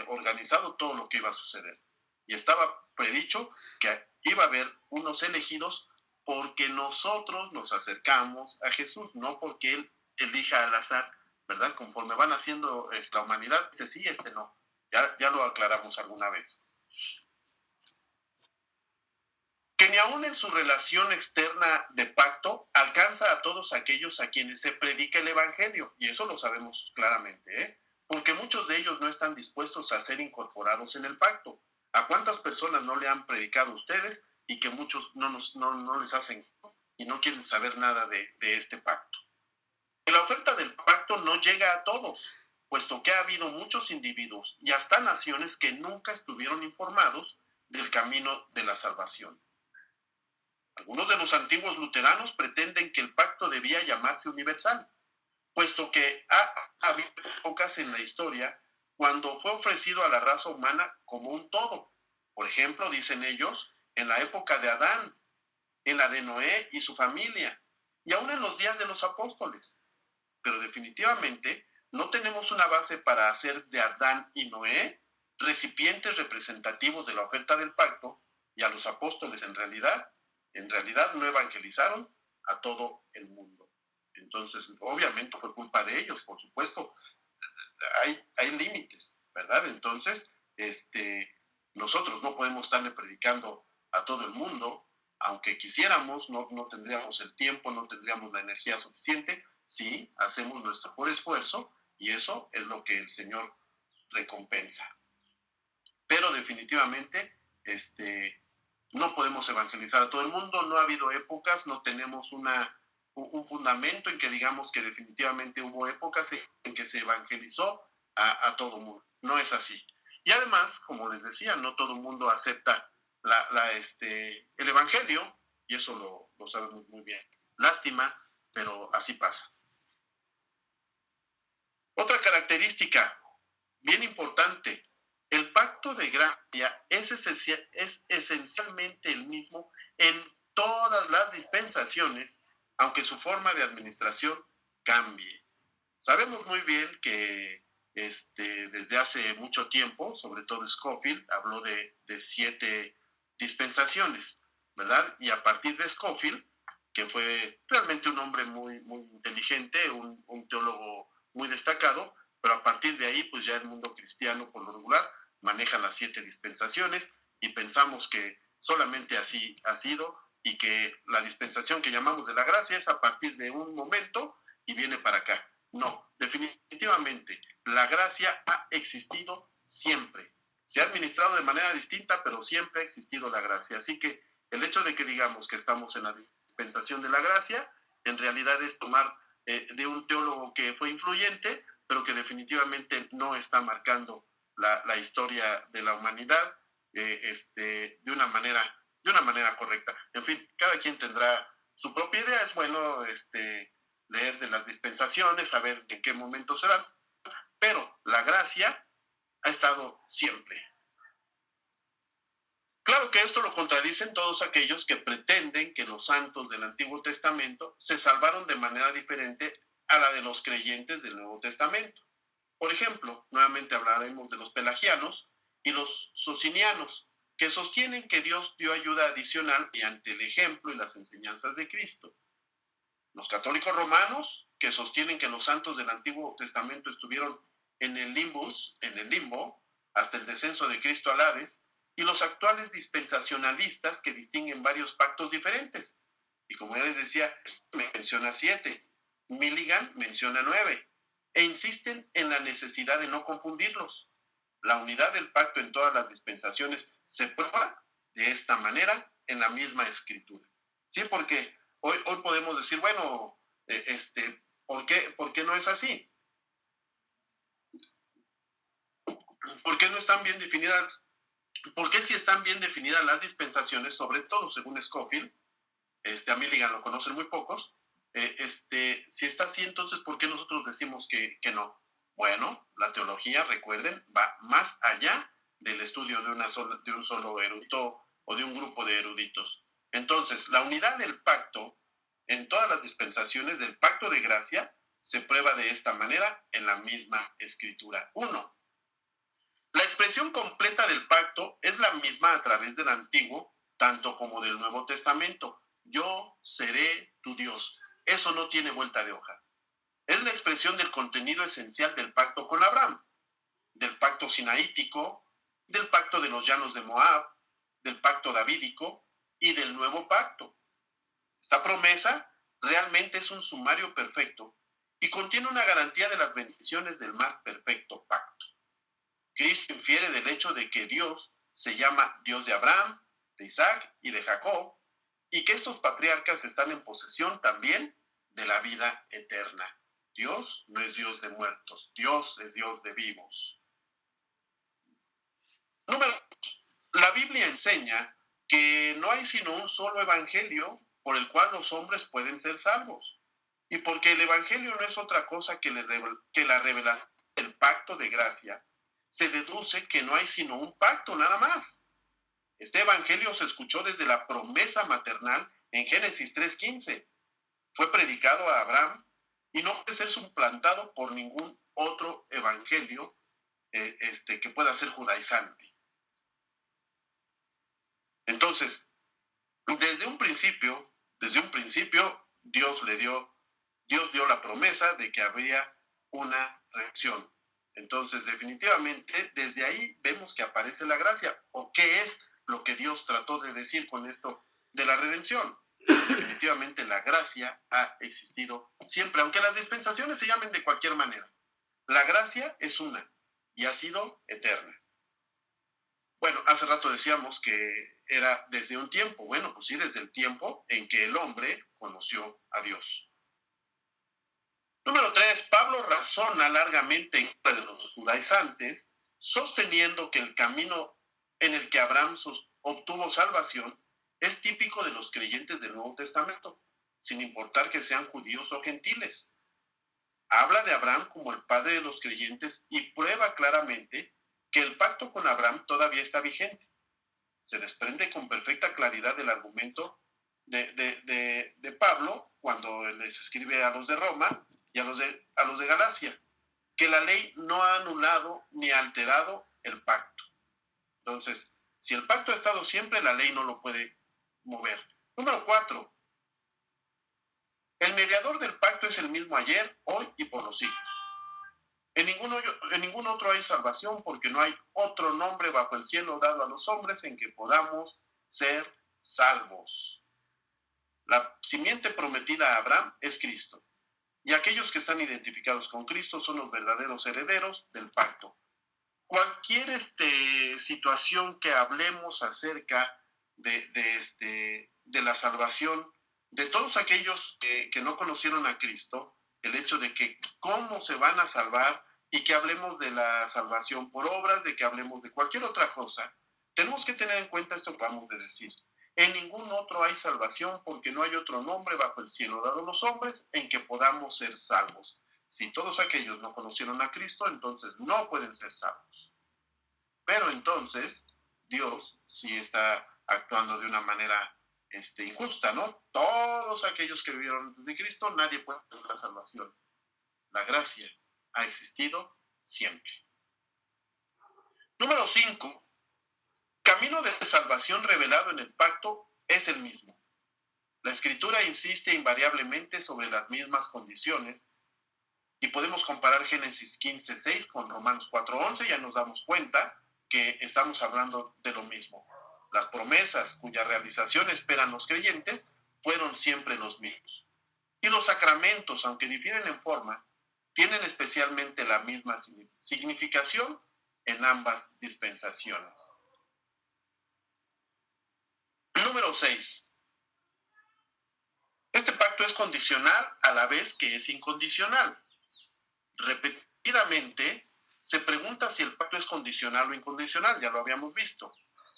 organizado todo lo que iba a suceder. Y estaba predicho que iba a haber unos elegidos porque nosotros nos acercamos a Jesús, no porque Él elija al azar, ¿verdad? Conforme van haciendo la humanidad, este sí, este no. Ya lo aclaramos alguna vez. Que ni aún en su relación externa de pacto alcanza a todos aquellos a quienes se predica el Evangelio, y eso lo sabemos claramente, ¿eh? Porque muchos de ellos no están dispuestos a ser incorporados en el pacto. ¿A cuántas personas no le han predicado a ustedes y que muchos no les hacen y no quieren saber nada de este pacto? Y la oferta del pacto no llega a todos, puesto que ha habido muchos individuos y hasta naciones que nunca estuvieron informados del camino de la salvación. Algunos de los antiguos luteranos pretenden que el pacto debía llamarse universal, puesto que ha habido épocas en la historia cuando fue ofrecido a la raza humana como un todo. Por ejemplo, dicen ellos, en la época de Adán, en la de Noé y su familia, y aún en los días de los apóstoles. Pero definitivamente no tenemos una base para hacer de Adán y Noé recipientes representativos de la oferta del pacto, y a los apóstoles en realidad no evangelizaron a todo el mundo. Entonces, obviamente fue culpa de ellos, por supuesto. Hay límites, ¿verdad? Entonces, nosotros no podemos estarle predicando a todo el mundo, aunque quisiéramos, no tendríamos el tiempo, no tendríamos la energía suficiente. Sí, hacemos nuestro mejor esfuerzo y eso es lo que el Señor recompensa. Pero definitivamente, no podemos evangelizar a todo el mundo, no ha habido épocas, no tenemos un fundamento en que digamos que definitivamente hubo épocas en que se evangelizó a todo mundo. No es así. Y además, como les decía, no todo el mundo acepta el evangelio, y eso lo sabemos muy bien. Lástima, pero así pasa. Otra característica bien importante, el pacto de gracia es esencialmente el mismo en todas las dispensaciones, aunque su forma de administración cambie. Sabemos muy bien que desde hace mucho tiempo, sobre todo Scofield, habló de 7 dispensaciones, ¿verdad? Y a partir de Scofield, que fue realmente un hombre muy, muy inteligente, un teólogo muy destacado, pero a partir de ahí, pues ya el mundo cristiano, por lo regular, maneja las 7 dispensaciones y pensamos que solamente así ha sido y que la dispensación que llamamos de la gracia es a partir de un momento y viene para acá. No, definitivamente, la gracia ha existido siempre. Se ha administrado de manera distinta, pero siempre ha existido la gracia. Así que el hecho de que digamos que estamos en la dispensación de la gracia, en realidad es tomar de un teólogo que fue influyente, pero que definitivamente no está marcando la historia de la humanidad de una manera correcta. En fin, cada quien tendrá su propia idea. Es bueno leer de las dispensaciones, saber en qué momento se dan, pero la gracia ha estado siempre. Claro que esto lo contradicen todos aquellos que pretenden que los santos del Antiguo Testamento se salvaron de manera diferente a la de los creyentes del Nuevo Testamento. Por ejemplo, nuevamente hablaremos de los pelagianos y los socinianos, que sostienen que Dios dio ayuda adicional mediante el ejemplo y las enseñanzas de Cristo. Los católicos romanos, que sostienen que los santos del Antiguo Testamento estuvieron en el limbo, hasta el descenso de Cristo al Hades, y los actuales dispensacionalistas que distinguen varios pactos diferentes. Y como ya les decía, menciona 7, Milligan menciona 9, e insisten en la necesidad de no confundirlos. La unidad del pacto en todas las dispensaciones se prueba de esta manera en la misma escritura. Sí, porque hoy podemos decir, bueno, ¿por qué no es así? ¿Por qué no están bien definidas? ¿Por qué si están bien definidas las dispensaciones, sobre todo según Scofield, a Milligan lo conocen muy pocos, si está así, entonces ¿por qué nosotros decimos que no? Bueno, la teología, recuerden, va más allá del estudio de un solo erudito o de un grupo de eruditos. Entonces, la unidad del pacto en todas las dispensaciones del pacto de gracia se prueba de esta manera en la misma escritura. 1. La expresión completa del pacto es la misma a través del Antiguo, tanto como del Nuevo Testamento. Yo seré tu Dios. Eso no tiene vuelta de hoja. Es la expresión del contenido esencial del pacto con Abraham, del pacto sinaítico, del pacto de los llanos de Moab, del pacto davídico y del nuevo pacto. Esta promesa realmente es un sumario perfecto y contiene una garantía de las bendiciones del más perfecto pacto. Cristo infiere del hecho de que Dios se llama Dios de Abraham, de Isaac y de Jacob, y que estos patriarcas están en posesión también de la vida eterna. Dios no es Dios de muertos, Dios es Dios de vivos. Número 2. La Biblia enseña que no hay sino un solo evangelio por el cual los hombres pueden ser salvos. Y porque el evangelio no es otra cosa que la revelación del pacto de gracia, se deduce que no hay sino un pacto, nada más. Este evangelio se escuchó desde la promesa maternal en Génesis 3:15. Fue predicado a Abraham y no puede ser suplantado por ningún otro evangelio que pueda ser judaizante. Entonces, desde un principio, Dios dio la promesa de que habría una reacción. Entonces, definitivamente, desde ahí vemos que aparece la gracia. ¿O qué es lo que Dios trató de decir con esto de la redención? Definitivamente la gracia ha existido siempre, aunque las dispensaciones se llamen de cualquier manera. La gracia es una y ha sido eterna. Bueno, hace rato decíamos que era desde un tiempo. Bueno, pues sí, desde el tiempo en que el hombre conoció a Dios. Número 3, Pablo razona largamente en contra de los judaizantes, sosteniendo que el camino en el que Abraham obtuvo salvación es típico de los creyentes del Nuevo Testamento, sin importar que sean judíos o gentiles. Habla de Abraham como el padre de los creyentes y prueba claramente que el pacto con Abraham todavía está vigente. Se desprende con perfecta claridad del argumento de Pablo cuando les escribe a los de Roma y a los de Galacia, que la ley no ha anulado ni alterado el pacto. Entonces, si el pacto ha estado siempre, la ley no lo puede mover. Número 4. El mediador del pacto es el mismo ayer, hoy y por los siglos. En ningún otro hay salvación, porque no hay otro nombre bajo el cielo dado a los hombres en que podamos ser salvos. La simiente prometida a Abraham es Cristo. Y aquellos que están identificados con Cristo son los verdaderos herederos del pacto. Cualquier situación que hablemos acerca de la salvación de todos aquellos que no conocieron a Cristo, el hecho de que cómo se van a salvar y que hablemos de la salvación por obras, de que hablemos de cualquier otra cosa, tenemos que tener en cuenta esto que vamos a decir. En ningún otro hay salvación, porque no hay otro nombre bajo el cielo dado a los hombres en que podamos ser salvos. Si todos aquellos no conocieron a Cristo, entonces no pueden ser salvos. Pero entonces Dios sí está actuando de una manera injusta, ¿no? Todos aquellos que vivieron antes de Cristo, nadie puede tener la salvación. La gracia ha existido siempre. Número 5. Camino de salvación revelado en el pacto es el mismo. La Escritura insiste invariablemente sobre las mismas condiciones y podemos comparar Génesis 15:6 con Romanos 4:11, ya nos damos cuenta que estamos hablando de lo mismo. Las promesas cuya realización esperan los creyentes fueron siempre los mismos. Y los sacramentos, aunque difieren en forma, tienen especialmente la misma significación en ambas dispensaciones. Número 6. Este pacto es condicional a la vez que es incondicional. Repetidamente se pregunta si el pacto es condicional o incondicional, ya lo habíamos visto.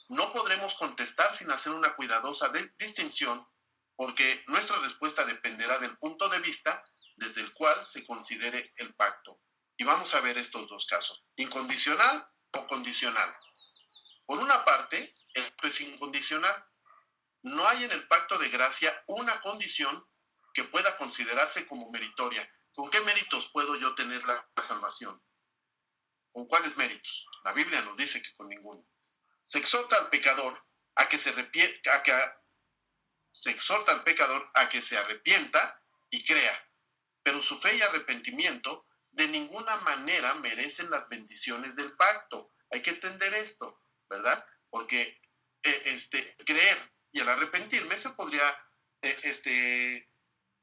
No podremos contestar sin hacer una cuidadosa distinción, porque nuestra respuesta dependerá del punto de vista desde el cual se considere el pacto. Y vamos a ver estos dos casos, incondicional o condicional. Por una parte, el pacto es incondicional. No hay en el pacto de gracia una condición que pueda considerarse como meritoria. ¿Con qué méritos puedo yo tener la salvación? ¿Con cuáles méritos? La Biblia nos dice que con ninguno. Se exhorta al pecador a que se arrepienta y crea, pero su fe y arrepentimiento de ninguna manera merecen las bendiciones del pacto. Hay que entender esto, ¿verdad? Porque creer y el arrepentirme se podría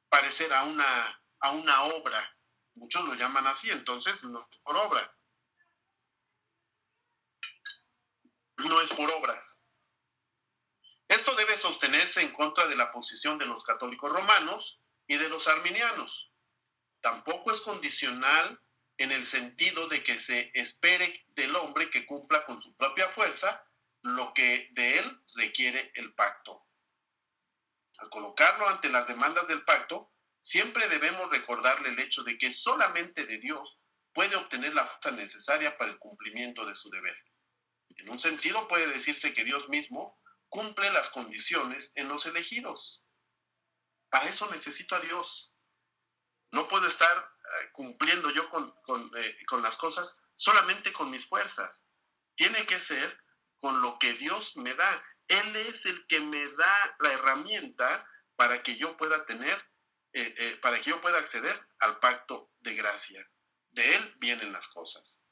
parecer a una obra. Muchos lo llaman así, entonces no es por obra. No es por obras. Esto debe sostenerse en contra de la posición de los católicos romanos y de los arminianos. Tampoco es condicional en el sentido de que se espere del hombre que cumpla con su propia fuerza lo que de él requiere el pacto. Al colocarlo ante las demandas del pacto, siempre debemos recordarle el hecho de que solamente de Dios puede obtener la fuerza necesaria para el cumplimiento de su deber. En un sentido puede decirse que Dios mismo cumple las condiciones en los elegidos. Para eso necesito a Dios. No puedo estar cumpliendo yo con las cosas solamente con mis fuerzas. Tiene que ser con lo que Dios me da. Él es el que me da la herramienta para que yo pueda para que yo pueda acceder al pacto de gracia. De Él vienen las cosas.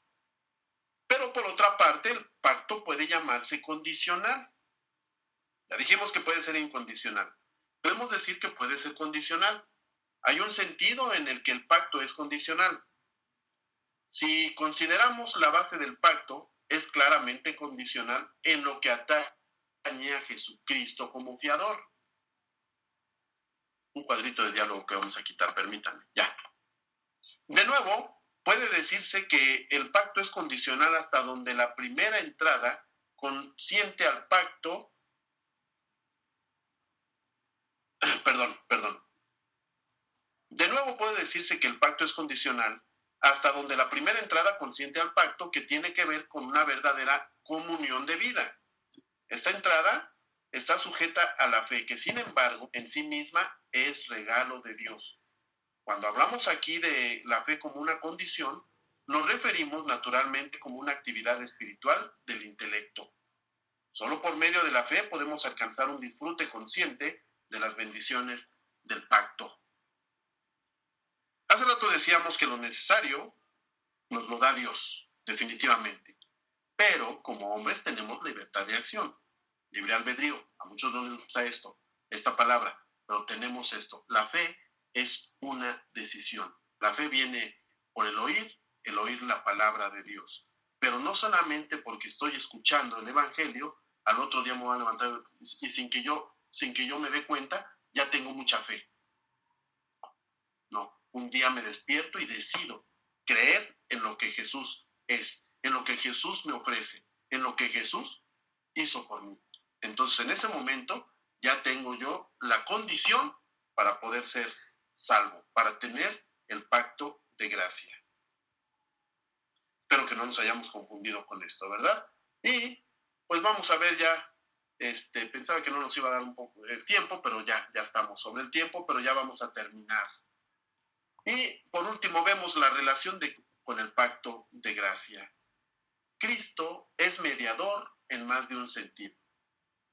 Pero por otra parte, el pacto puede llamarse condicional. Ya dijimos que puede ser incondicional. Podemos decir que puede ser condicional. Hay un sentido en el que el pacto es condicional. Si consideramos la base del pacto, es claramente condicional en lo que atañe a Jesucristo como fiador. Un cuadrito de diálogo que vamos a quitar, permítanme. Ya. De nuevo, puede decirse que el pacto es condicional hasta donde la primera entrada consiente al pacto. Perdón. De nuevo puede decirse que el pacto es condicional hasta donde la primera entrada consiente al pacto que tiene que ver con una verdadera comunión de vida. Esta entrada está sujeta a la fe, que sin embargo en sí misma es regalo de Dios. Cuando hablamos aquí de la fe como una condición, nos referimos naturalmente como una actividad espiritual del intelecto. Solo por medio de la fe podemos alcanzar un disfrute consciente de las bendiciones del pacto. Hace rato decíamos que lo necesario nos lo da Dios, definitivamente. Pero como hombres tenemos libertad de acción, libre albedrío. A muchos no les gusta esta palabra, pero tenemos esto. La fe es una decisión. La fe viene por el oír la palabra de Dios. Pero no solamente porque estoy escuchando el Evangelio, al otro día me voy a levantar y sin que yo me dé cuenta, ya tengo mucha fe. No, un día me despierto y decido creer en lo que Jesús es, en lo que Jesús me ofrece, en lo que Jesús hizo por mí. Entonces, en ese momento ya tengo yo la condición para poder ser salvo, para tener el pacto de gracia. Espero que no nos hayamos confundido con esto, ¿verdad? Y pues vamos a ver ya, pensaba que no nos iba a dar un poco de tiempo, pero ya estamos sobre el tiempo, pero ya vamos a terminar. Y por último vemos la relación con el pacto de gracia. Cristo es mediador en más de un sentido.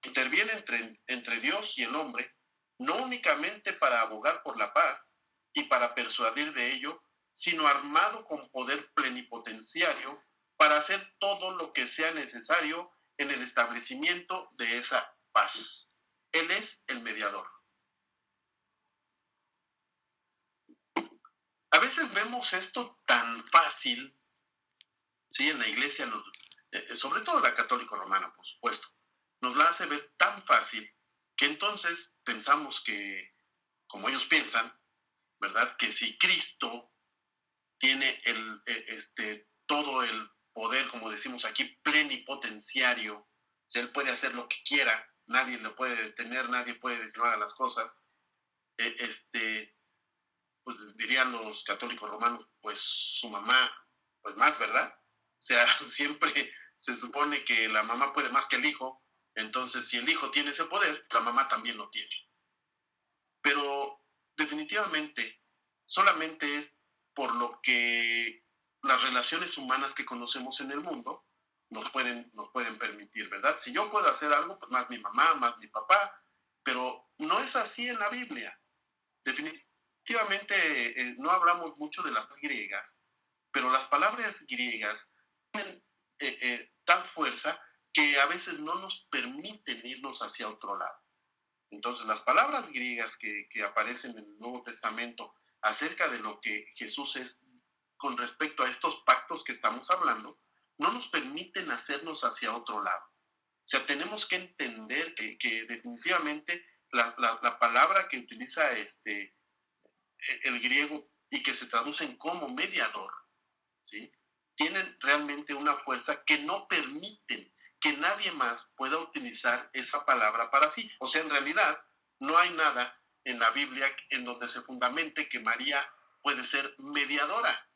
Interviene entre Dios y el hombre no únicamente para abogar por la paz y para persuadir de ello, sino armado con poder plenipotenciario para hacer todo lo que sea necesario en el establecimiento de esa paz. Él es el mediador. A veces vemos esto tan fácil, ¿sí? En la iglesia, sobre todo la católica romana, por supuesto, nos la hace ver tan fácil que entonces pensamos que, como ellos piensan, ¿verdad? Que si Cristo tiene todo el poder, como decimos aquí, plenipotenciario, o sea, Él puede hacer lo que quiera, nadie le puede detener, nadie puede decir no haga las cosas, eh, este, pues dirían los católicos romanos, pues su mamá, pues más, ¿verdad? O sea, siempre se supone que la mamá puede más que el hijo, entonces si el hijo tiene ese poder, la mamá también lo tiene. Pero definitivamente solamente es por lo que las relaciones humanas que conocemos en el mundo nos pueden permitir, ¿verdad? Si yo puedo hacer algo, pues más mi mamá, más mi papá, pero no es así en la Biblia. Definitivamente no hablamos mucho de las griegas, pero las palabras griegas tienen tal fuerza que a veces no nos permiten irnos hacia otro lado. Entonces, las palabras griegas que aparecen en el Nuevo Testamento acerca de lo que Jesús es con respecto a estos pactos que estamos hablando, no nos permiten hacernos hacia otro lado. O sea, tenemos que entender que definitivamente la palabra que utiliza el griego y que se traducen como mediador, ¿sí? Tienen realmente una fuerza que no permiten que nadie más pueda utilizar esa palabra para sí. O sea, en realidad no hay nada en la Biblia en donde se fundamente que María puede ser mediadora,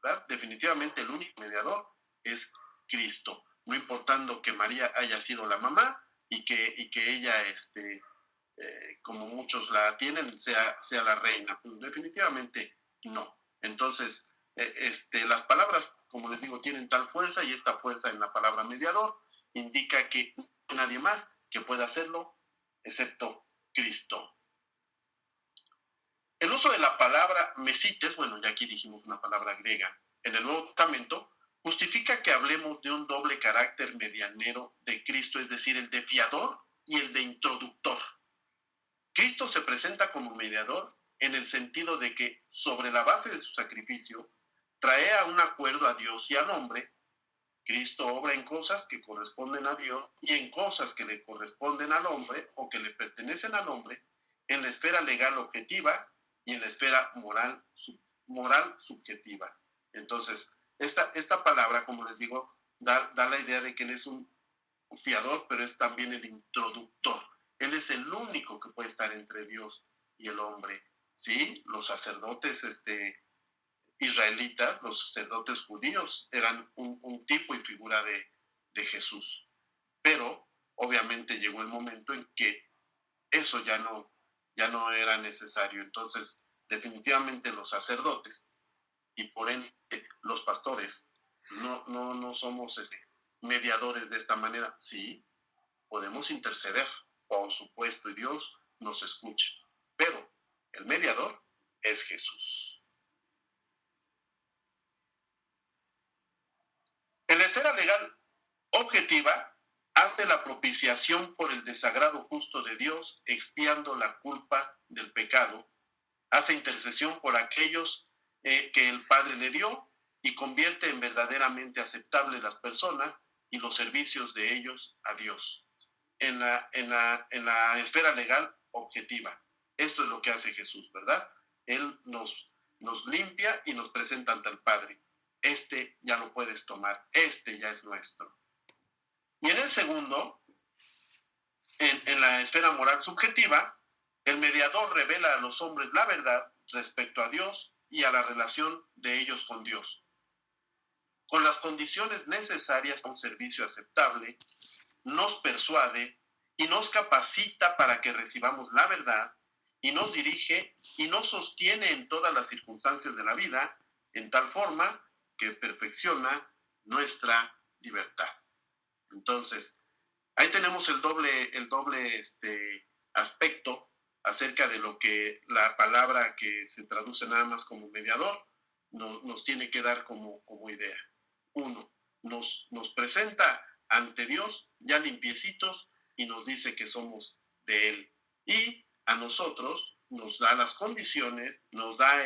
¿verdad? Definitivamente el único mediador es Cristo, no importando que María haya sido la mamá y que ella, como muchos la tienen, sea la reina. Definitivamente no. Entonces, las palabras, como les digo, tienen tal fuerza y esta fuerza en la palabra mediador indica que no hay nadie más que pueda hacerlo excepto Cristo. El uso de la palabra mesites, bueno, ya aquí dijimos una palabra griega, en el Nuevo Testamento, justifica que hablemos de un doble carácter medianero de Cristo, es decir, el de fiador y el de introductor. Cristo se presenta como mediador en el sentido de que, sobre la base de su sacrificio, trae a un acuerdo a Dios y al hombre. Cristo obra en cosas que corresponden a Dios y en cosas que le corresponden al hombre o que le pertenecen al hombre, en la esfera legal objetiva y en la esfera moral subjetiva. Entonces, esta palabra, como les digo, da la idea de que Él es un fiador, pero es también el introductor. Él es el único que puede estar entre Dios y el hombre. ¿Sí? Los sacerdotes israelitas, los sacerdotes judíos, eran un tipo y figura de Jesús. Pero obviamente llegó el momento en que eso ya no era necesario. Entonces, definitivamente los sacerdotes y por ende los pastores no somos mediadores de esta manera. Sí, podemos interceder, por supuesto, y Dios nos escucha. Pero el mediador es Jesús. En la esfera legal objetiva, hace la propiciación por el desagrado justo de Dios, expiando la culpa del pecado, hace intercesión por aquellos que el Padre le dio y convierte en verdaderamente aceptables las personas y los servicios de ellos a Dios. En la esfera legal objetiva. Esto es lo que hace Jesús, ¿verdad? Él nos limpia y nos presenta ante el Padre. Este ya lo puedes tomar, este ya es nuestro. Y en el segundo, en la esfera moral subjetiva, el mediador revela a los hombres la verdad respecto a Dios y a la relación de ellos con Dios, con las condiciones necesarias para un servicio aceptable, nos persuade y nos capacita para que recibamos la verdad y nos dirige y nos sostiene en todas las circunstancias de la vida en tal forma que perfecciona nuestra libertad. Entonces, ahí tenemos el doble aspecto acerca de lo que la palabra que se traduce nada más como mediador nos tiene que dar como idea. Uno, nos presenta ante Dios ya limpiecitos y nos dice que somos de Él. Y a nosotros nos da las condiciones, nos da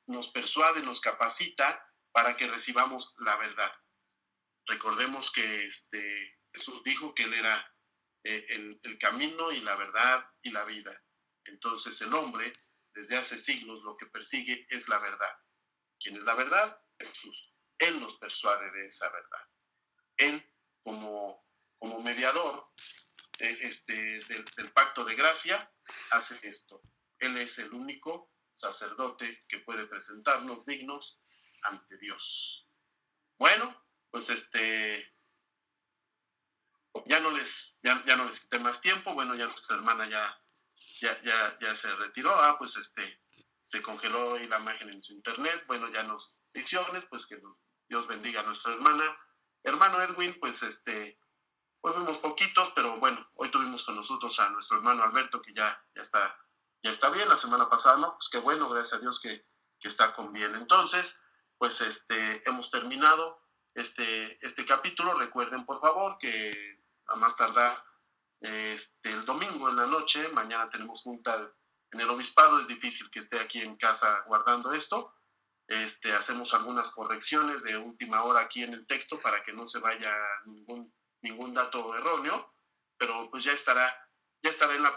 nos persuade, nos capacita para que recibamos la verdad. Recordemos que Jesús dijo que Él era el camino y la verdad y la vida. Entonces el hombre, desde hace siglos, lo que persigue es la verdad. ¿Quién es la verdad? Jesús. Él nos persuade de esa verdad. Él, como mediador del pacto de gracia, hace esto. Él es el único sacerdote que puede presentarnos dignos ante Dios. Bueno, pues ya no les quité más tiempo. Bueno, ya nuestra hermana ya se retiró. Pues se congeló ahí la imagen en su internet. Bueno, ya nos bendiciones, pues que Dios bendiga a nuestra hermana. Hermano Edwin, pues pues fuimos poquitos, pero bueno, hoy tuvimos con nosotros a nuestro hermano Alberto, que ya está bien. La semana pasada, ¿no? Pues qué bueno, gracias a Dios que está con bien. Entonces, pues hemos terminado este capítulo. Recuerden, por favor, que a más tardar el domingo en la noche, mañana tenemos junta en el obispado. Es difícil que esté aquí en casa guardando esto. Hacemos algunas correcciones de última hora aquí en el texto para que no se vaya ningún dato erróneo, pero pues ya estará en la